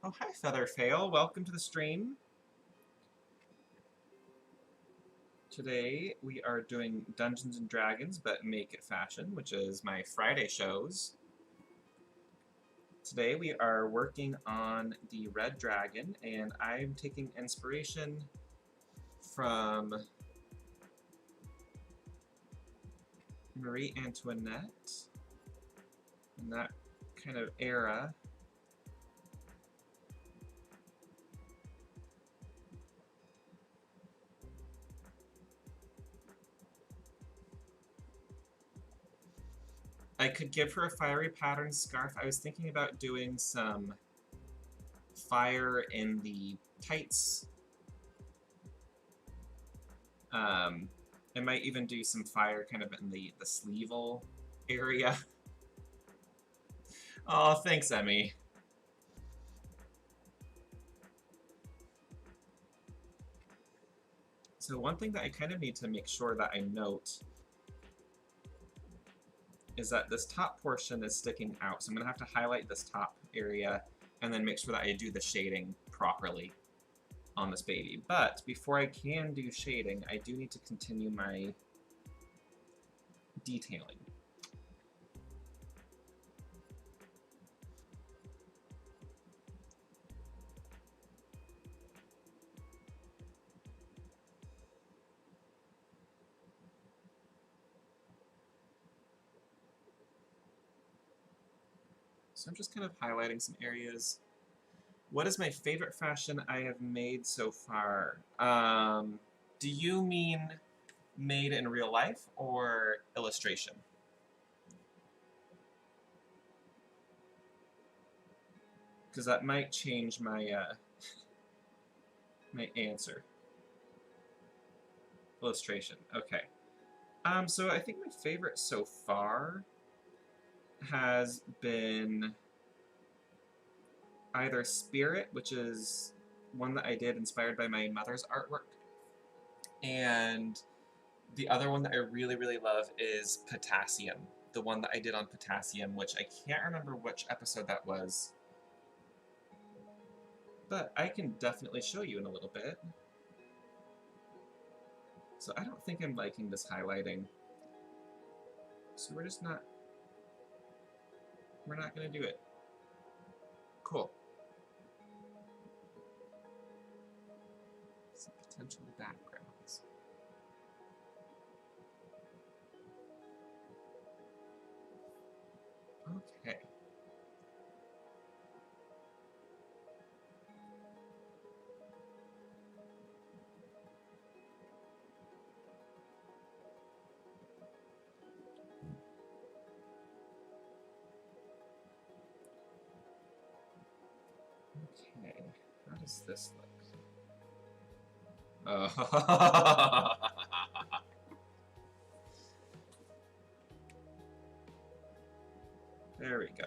Oh, hi, Featherfail. Welcome to the stream. Today we are doing Dungeons and Dragons, but Make It Fashion, which is my Friday shows. Today we are working on the Red Dragon, and I'm taking inspiration from Marie Antoinette in that kind of era. I could give her a fiery pattern scarf. I was thinking about doing some fire in the tights. I might even do some fire kind of in the sleevel area. Oh, thanks, Emmy. So one thing that I kind of need to make sure that I note is that this top portion is sticking out. So I'm going to have to highlight this top area and then make sure that I do the shading properly on this baby. But before I can do shading, I do need to continue my detailing. So I'm just kind of highlighting some areas. What is my favorite fashion I have made so far? Do you mean made in real life or illustration? Because that might change my my answer. Illustration, okay. So I think my favorite so far has been either Spirit, which is one that I did inspired by my mother's artwork, and the other one that I really, really love is Potassium, the one that I did on Potassium, which I can't remember which episode that was, but I can definitely show you in a little bit. So I don't think I'm liking this highlighting, so we're not gonna do it. Cool. Some potential backgrounds. Okay. Okay, how does this look? There we go.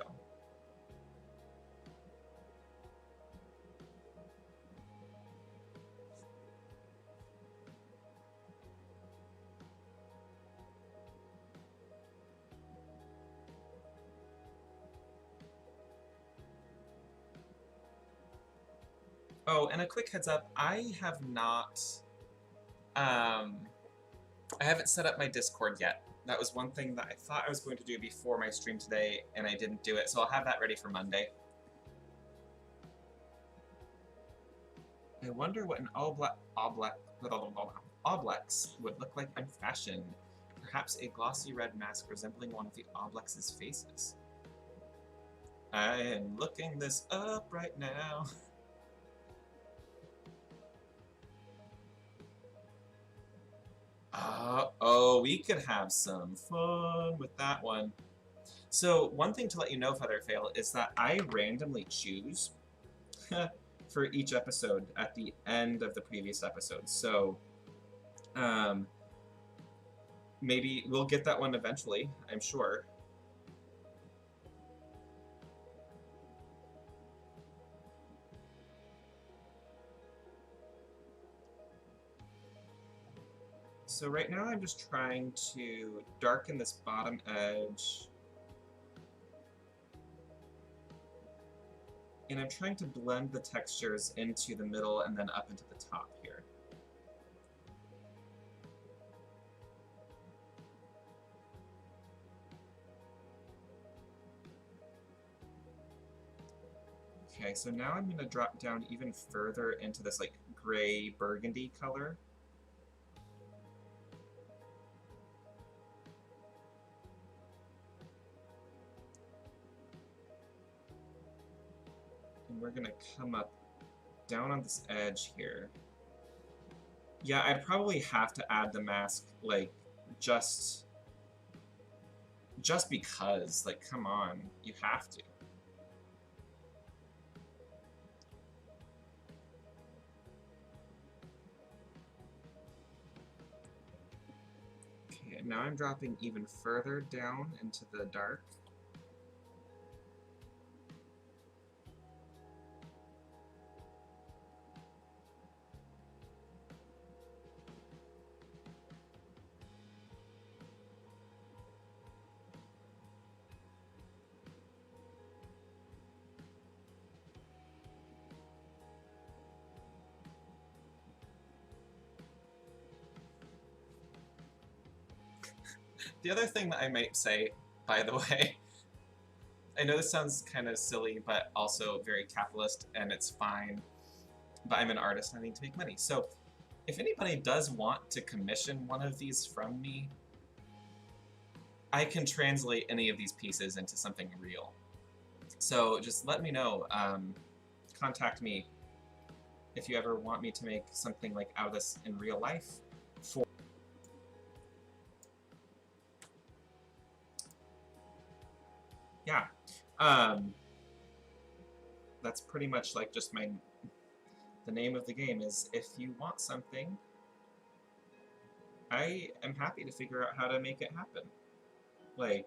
Oh, and a quick heads up, I have not, I haven't set up my Discord yet. That was one thing that I thought I was going to do before my stream today, and I didn't do it, so I'll have that ready for Monday. I wonder what an oblex would look like in fashion. Perhaps a glossy red mask resembling one of the oblex's faces. I am looking this up right now. Oh, we could have some fun with that one. So one thing to let you know, Featherfail, is that I randomly choose for each episode at the end of the previous episode. So maybe we'll get that one eventually, I'm sure. So right now I'm just trying to darken this bottom edge. And I'm trying to blend the textures into the middle and then up into the top here. Okay, so now I'm going to drop down even further into this like gray burgundy color. And we're going to come up down on this edge here. Yeah, I'd probably have to add the mask like just just because, like, come on, you have to. Okay, now I'm dropping even further down into the dark. The other thing that I might say, by the way, I know this sounds kind of silly, but also very capitalist, and it's fine, but I'm an artist and I need to make money. So if anybody does want to commission one of these from me, I can translate any of these pieces into something real. So just let me know. Contact me if you ever want me to make something like out of this in real life. Yeah. That's pretty much like just the name of the game is if you want something, I am happy to figure out how to make it happen. Like,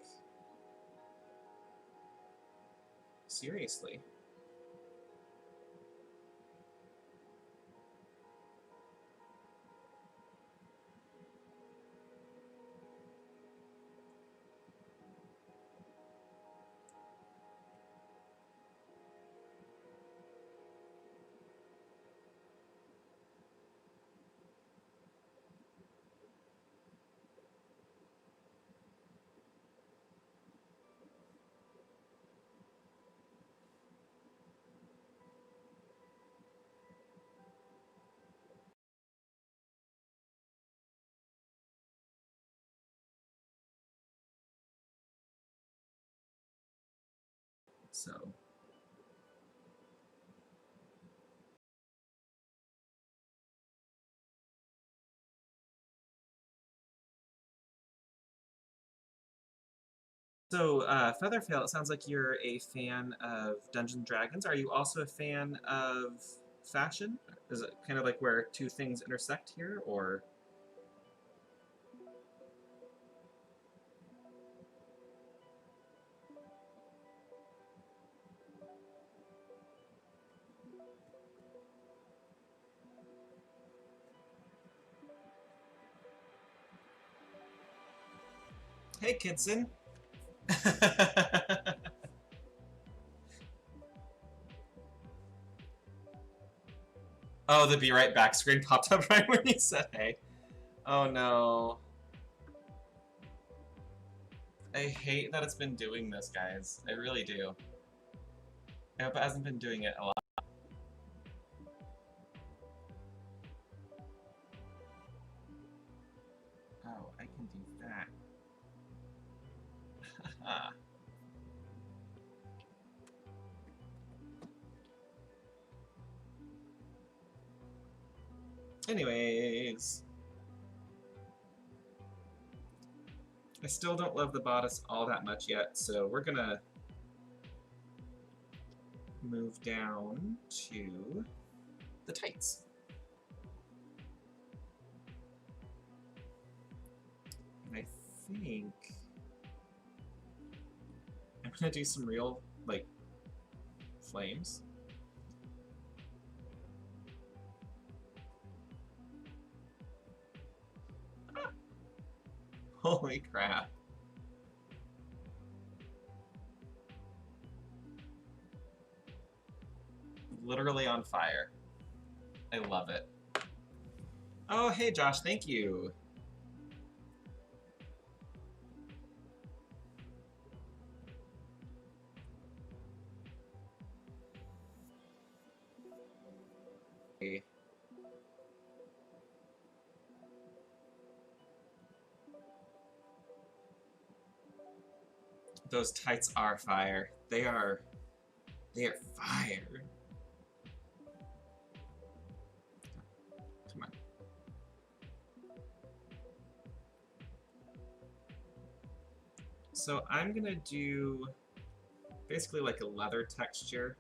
seriously. So Featherfail, it sounds like you're a fan of Dungeons & Dragons. Are you also a fan of fashion? Is it kind of like where two things intersect here, or? Hey, Kidson. Oh, the be right back screen popped up right when you said hey. Oh no. I hate that it's been doing this, guys. I really do. I hope it hasn't been doing it a lot. Oh, I can do that. Anyways. I still don't love the bodice all that much yet, so we're gonna move down to the tights. And I think I'm gonna do some real, like, flames. Ah. Holy crap. Literally on fire. I love it. Oh, hey Josh, thank you. Those tights are fire. They are fire. Come on. So I'm gonna do basically like a leather texture.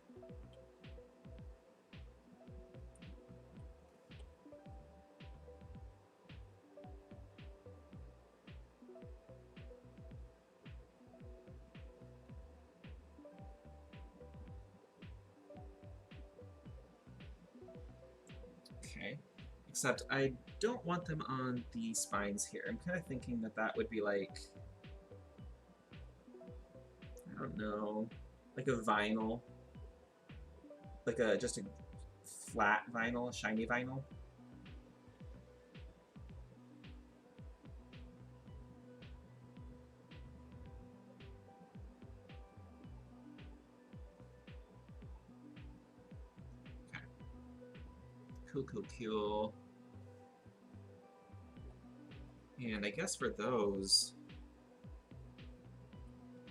Okay, except I don't want them on the spines here. I'm kind of thinking that that would be like, I don't know, like a vinyl, like a just a flat vinyl, a shiny vinyl. Okay. Cool, cool, cool. And I guess for those,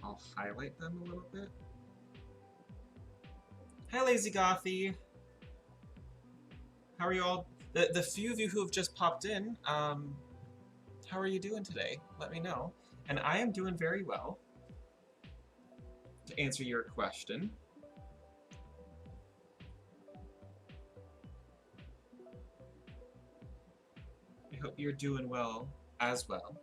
I'll highlight them a little bit. Hi, Lazy Gothy. How are you all? The few of you who have just popped in, how are you doing today? Let me know. And I am doing very well. To answer your question. I hope you're doing well as well.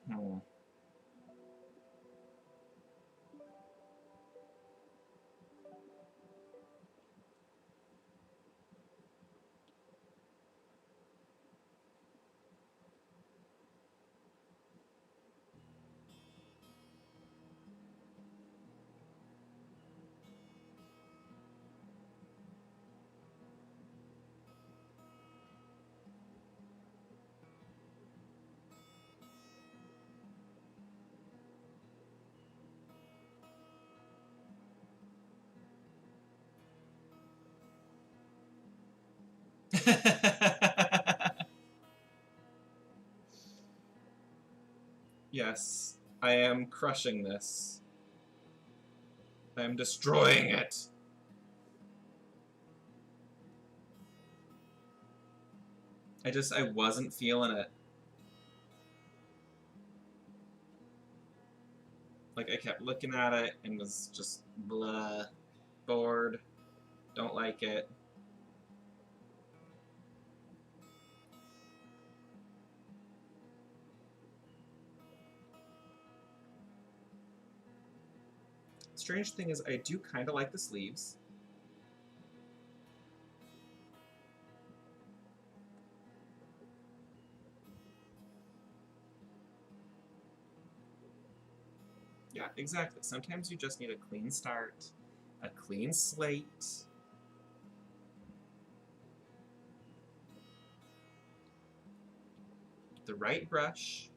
Hmm. Yes, I am crushing this. I am destroying it. I wasn't feeling it. Like, I kept looking at it and was just blah, bored, don't like it. Strange thing is, I do kind of like the sleeves. Yeah, exactly. Sometimes you just need a clean start, a clean slate. The right brush.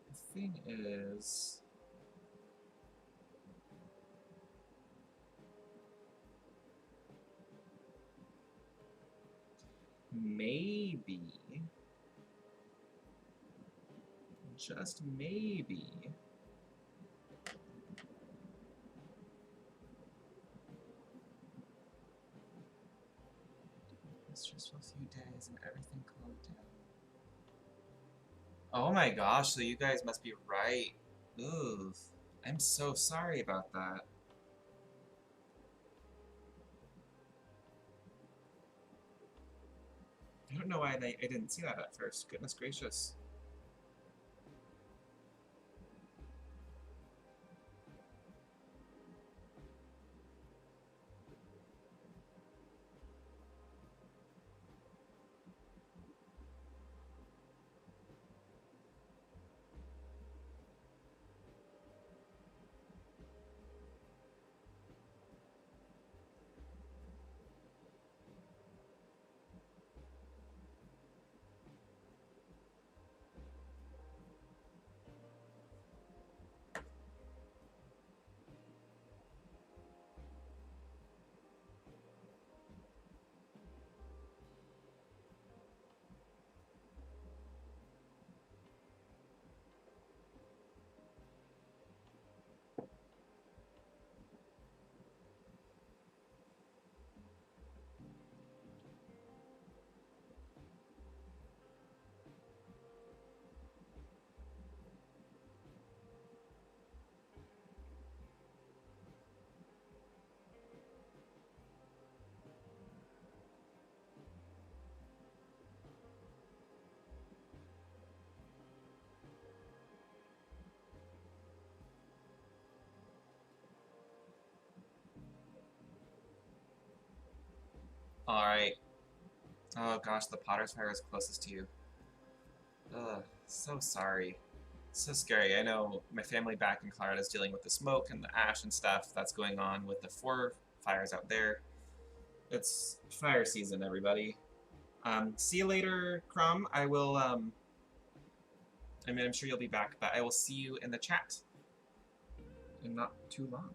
The thing is, maybe, just maybe, it's just for a few days and everything calmed down. Oh my gosh, so you guys must be right. Ooh, I'm so sorry about that. I don't know why I didn't see that at first. Goodness gracious. Alright. Oh gosh, the Potter's Fire is closest to you. Ugh, so sorry. So scary. I know my family back in Colorado is dealing with the smoke and the ash and stuff that's going on with the 4 fires out there. It's fire season, everybody. See you later, Crumb. I will, I mean, I'm sure you'll be back, but I will see you in the chat in not too long.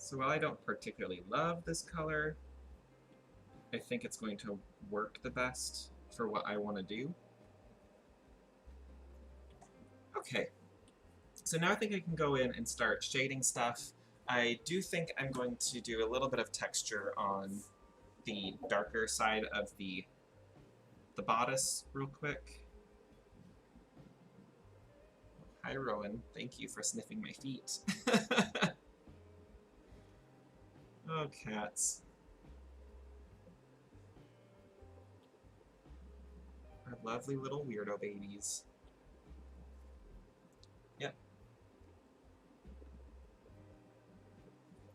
So while I don't particularly love this color, I think it's going to work the best for what I want to do. Okay, so now I think I can go in and start shading stuff. I do think I'm going to do a little bit of texture on the darker side of the bodice real quick. Hi, Rowan. Thank you for sniffing my feet. Oh, cats. Our lovely little weirdo babies. Yep.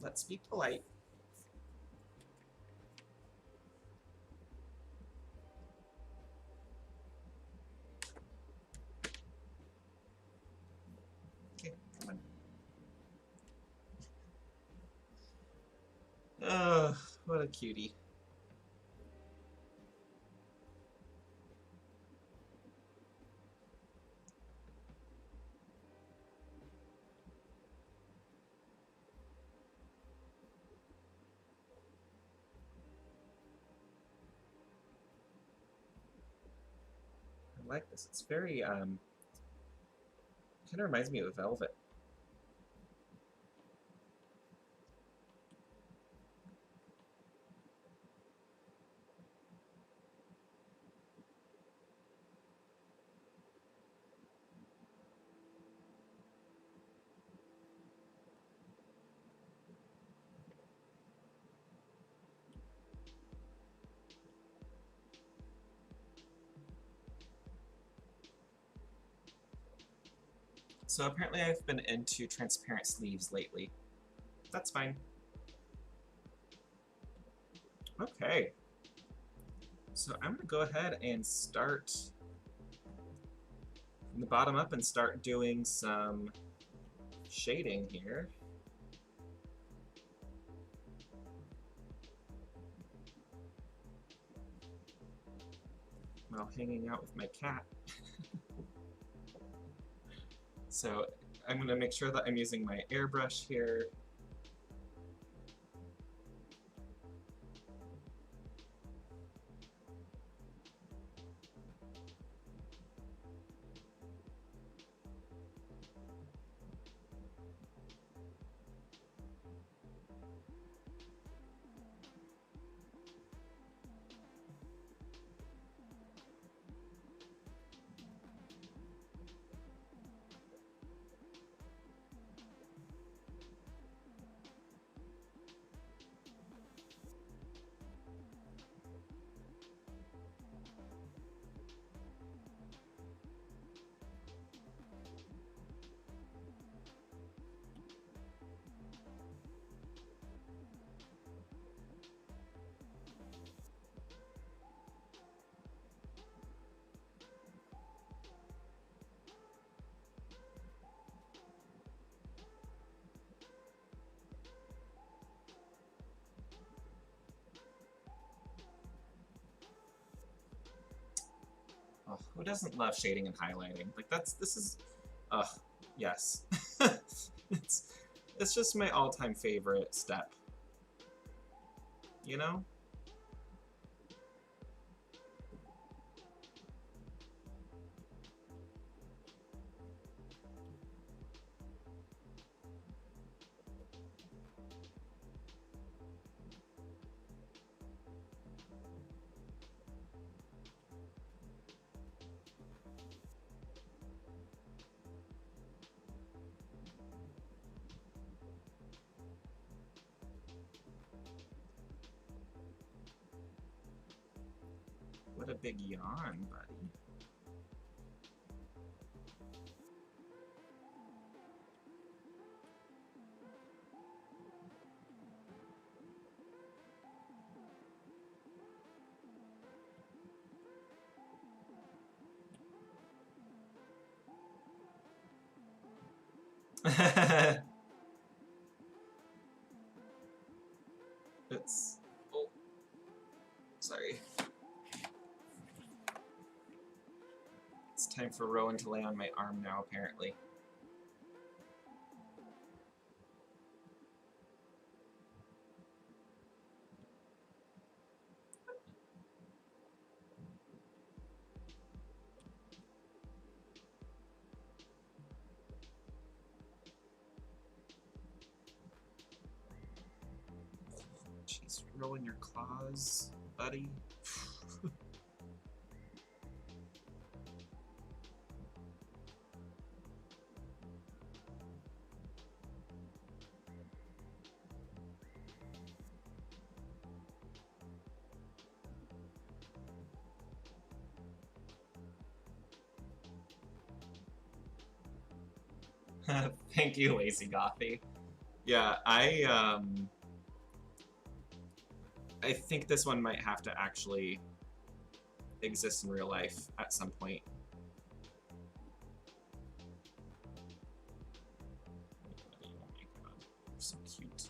Let's be polite. Okay, come on. Oh, what a cutie. like this. It's very, kind of reminds me of velvet. So apparently I've been into transparent sleeves lately. That's fine. Okay. So I'm going to go ahead and start from the bottom up and start doing some shading here. While hanging out with my cat. So I'm going to make sure that I'm using my airbrush here. Oh, who doesn't love shading and highlighting? Like this is, yes. it's just my all-time favorite step. You know? What a big yawn, buddy. It's... Oh. Sorry. It's time for Rowan to lay on my arm now, apparently. Jeez, Rowan, your claws, buddy. Thank you, Lazy Gothy. Yeah, I think this one might have to actually exist in real life at some point. Oh my god, you're so cute.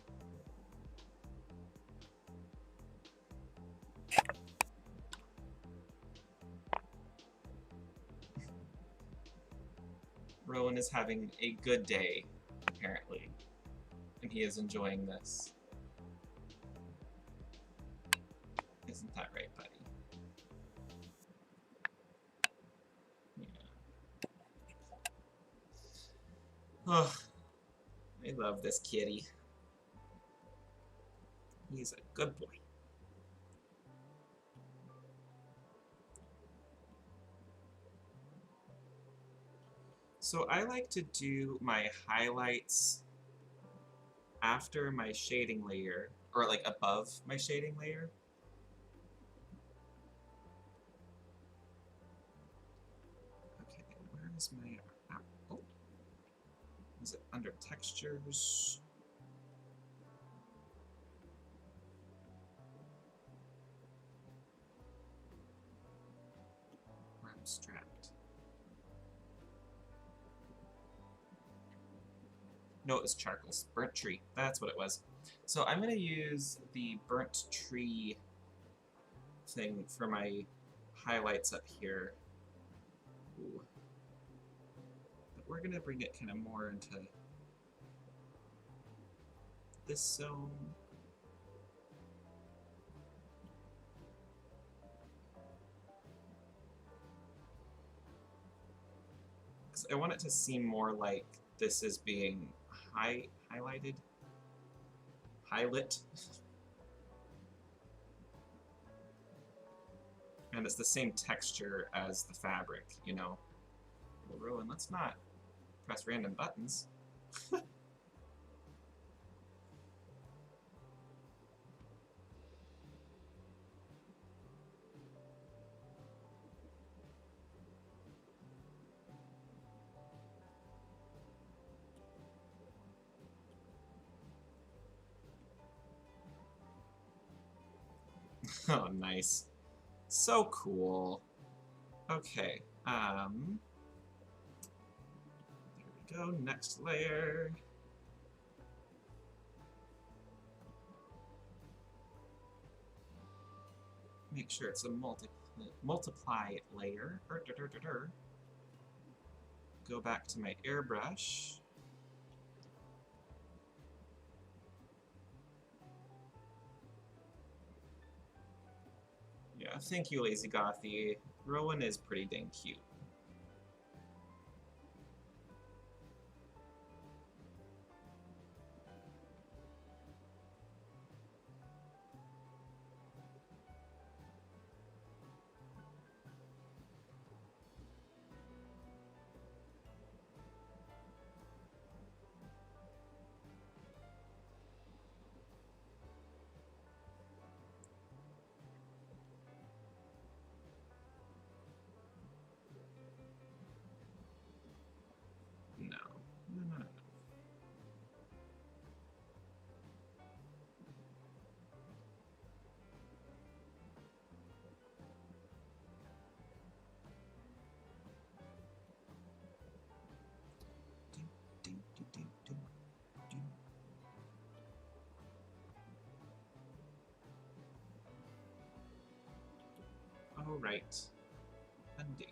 Rowan is having a good day, apparently, and he is enjoying this. Isn't that right, buddy? Oh, I love this kitty. He's a good boy. So I like to do my highlights after my shading layer, or like above my shading layer. Okay, where is my... Oh, is it under textures? Or abstract? No, it was charcoals. Burnt tree. That's what it was. So I'm going to use the burnt tree thing for my highlights up here. Ooh. But we're going to bring it kind of more into this zone. Because I want it to seem more like this is being highlighted. Highlit. And it's the same texture as the fabric, you know. Well, Rowan, let's not press random buttons. Oh, nice. So cool. Okay, there we go, next layer. Make sure it's a multiply layer. Go back to my airbrush. Yeah, thank you, Lazy Gothy. Rowan is pretty dang cute. No. No. All right. Undo.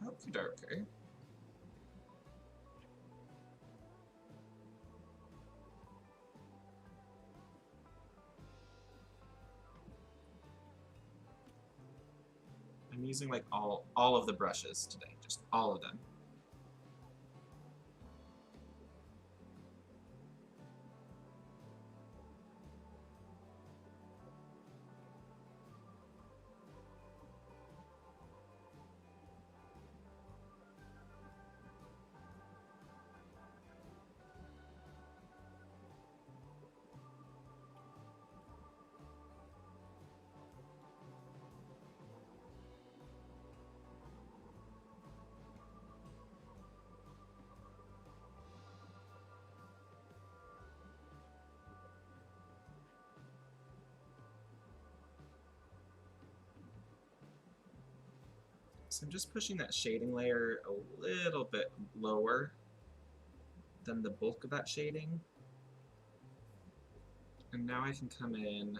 Okie dokie. I'm using like all of the brushes today, just all of them. So I'm just pushing that shading layer a little bit lower than the bulk of that shading. And now I can come in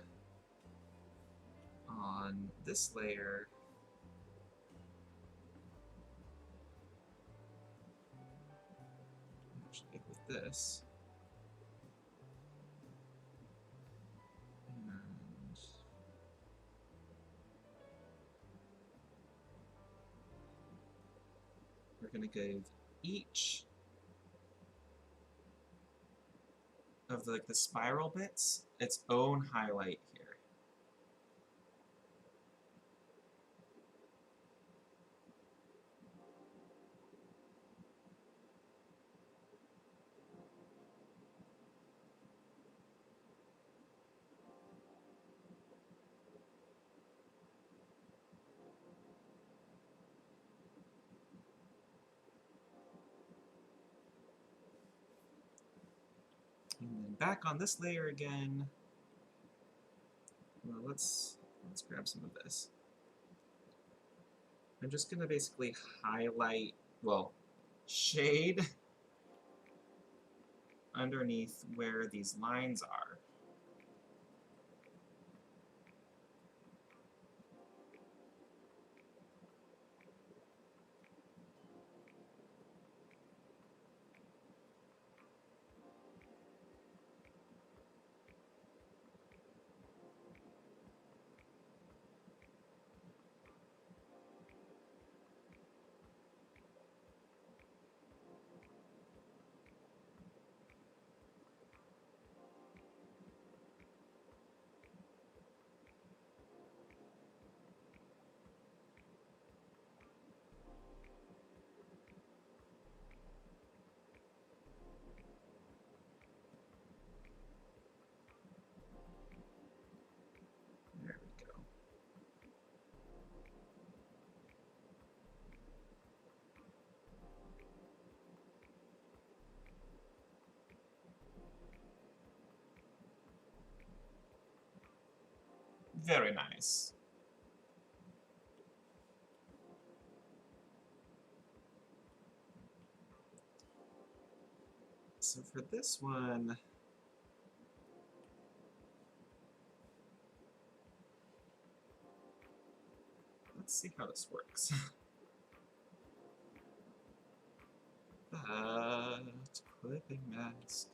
on this layer actually with this. And we're going to give each of the spiral bits its own highlight here. And then back on this layer again. Well, let's grab some of this. I'm just going to basically highlight, well, shade underneath where these lines are. There we go. Very nice. So for this one, let's see how this works. But clipping mask.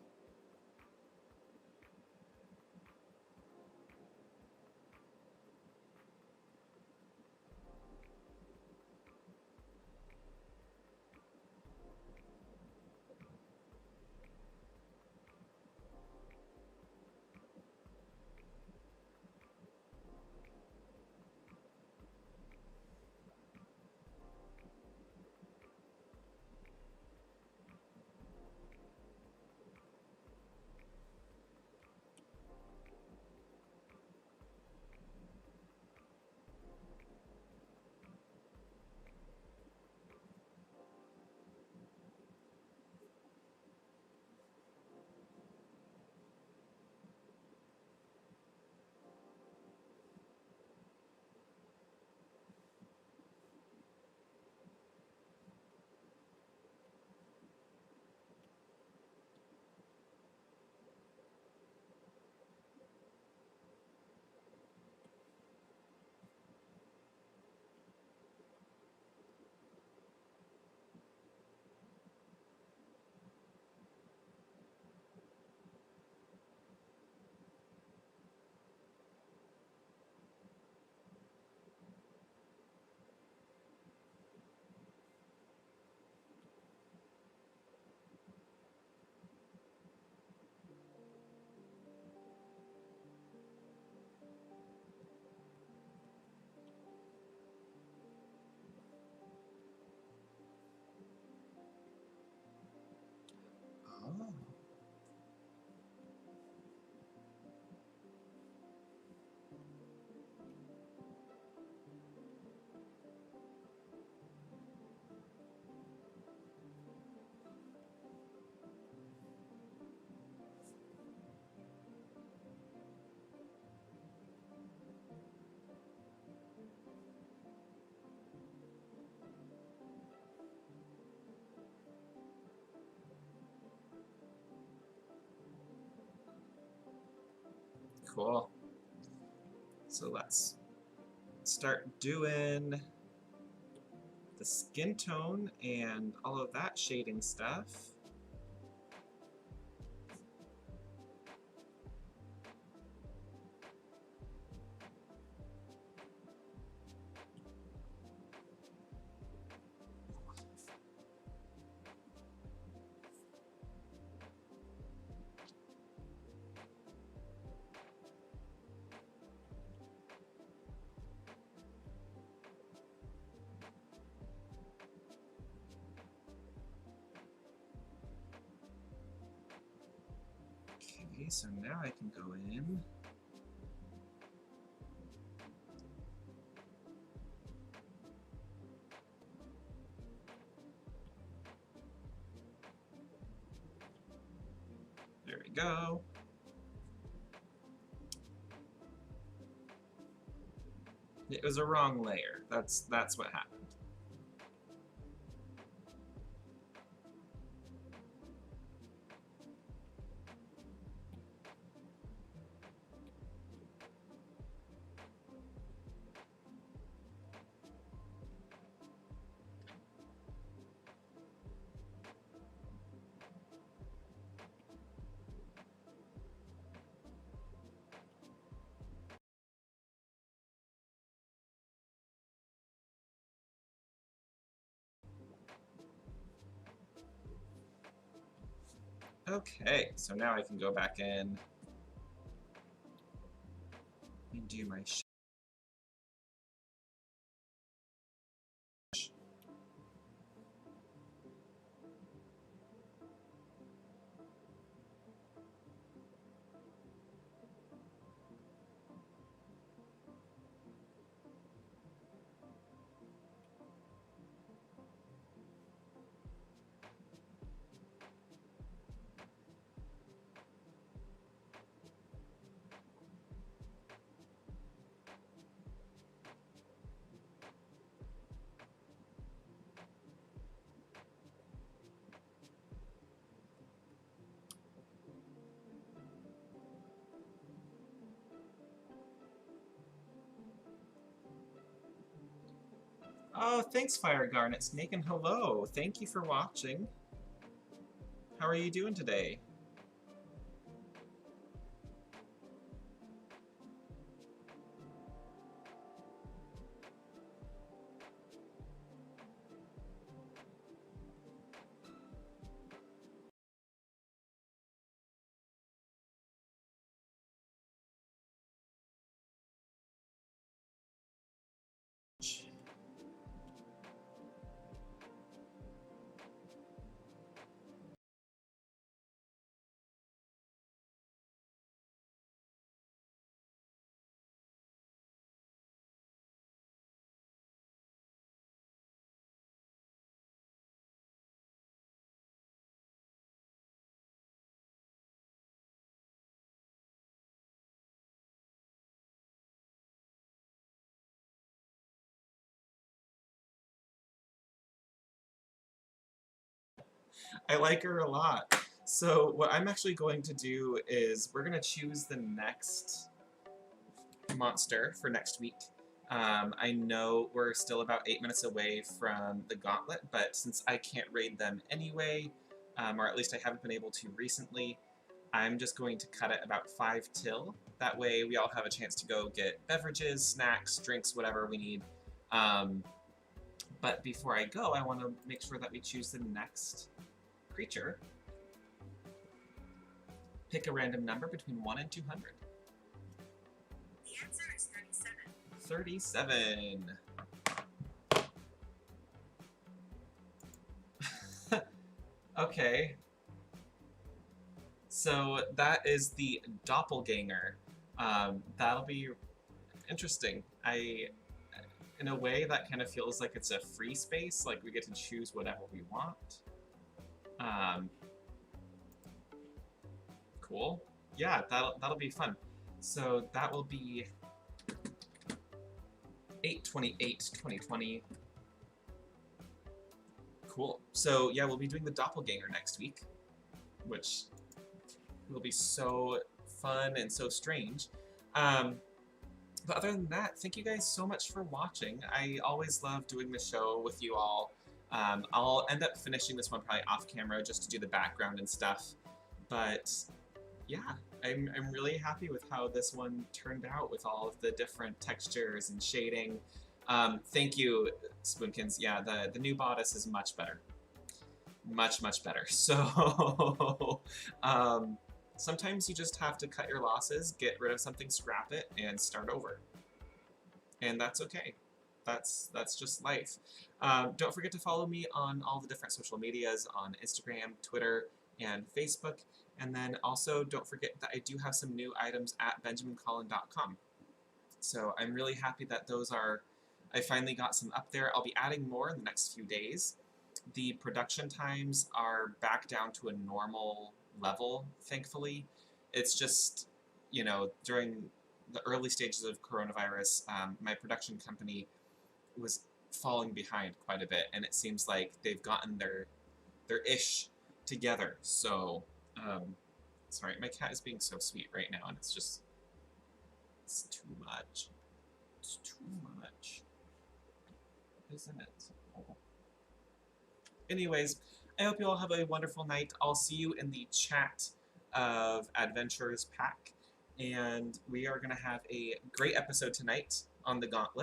Cool. So let's start doing the skin tone and all of that shading stuff. Okay, so now I can go in. There we go. It was a wrong layer. That's what happened. Okay, so now I can go back in and do my Oh, thanks, Fire Garnet Snake, and hello. Thank you for watching. How are you doing today? I like her a lot. So what I'm actually going to do is we're going to choose the next monster for next week. I know we're still about 8 minutes away from the gauntlet, but since I can't raid them anyway, or at least I haven't been able to recently, I'm just going to cut it about 5 till. That way we all have a chance to go get beverages, snacks, drinks, whatever we need. But before I go, I want to make sure that we choose the next creature. Pick a random number between 1 and 200. The answer is 37. 37. Okay. So that is the doppelganger. That'll be interesting. In a way, that kind of feels like it's a free space, like we get to choose whatever we want. Cool. Yeah, that'll be fun. So that will be 8/28/2020. Cool. So yeah, we'll be doing the doppelganger next week, which will be so fun and so strange. But other than that, thank you guys so much for watching. I always love doing the show with you all. I'll end up finishing this one probably off camera just to do the background and stuff. But yeah, I'm really happy with how this one turned out with all of the different textures and shading. Thank you, Spoonkins. Yeah, the new bodice is much better. Much, much better. So, sometimes you just have to cut your losses, get rid of something, scrap it, and start over. And that's okay. That's just life. Don't forget to follow me on all the different social medias on Instagram, Twitter, and Facebook. And then also don't forget that I do have some new items at benjamincollyn.com. So I'm really happy that those are, I finally got some up there. I'll be adding more in the next few days. The production times are back down to a normal level, thankfully. It's just, you know, during the early stages of coronavirus, my production company was falling behind quite a bit, and it seems like they've gotten their ish together. So, sorry, my cat is being so sweet right now, and it's just, it's too much. It's too much, isn't it? Oh. Anyways, I hope you all have a wonderful night. I'll see you in the chat of Adventures Pack, and we are going to have a great episode tonight on the Gauntlet.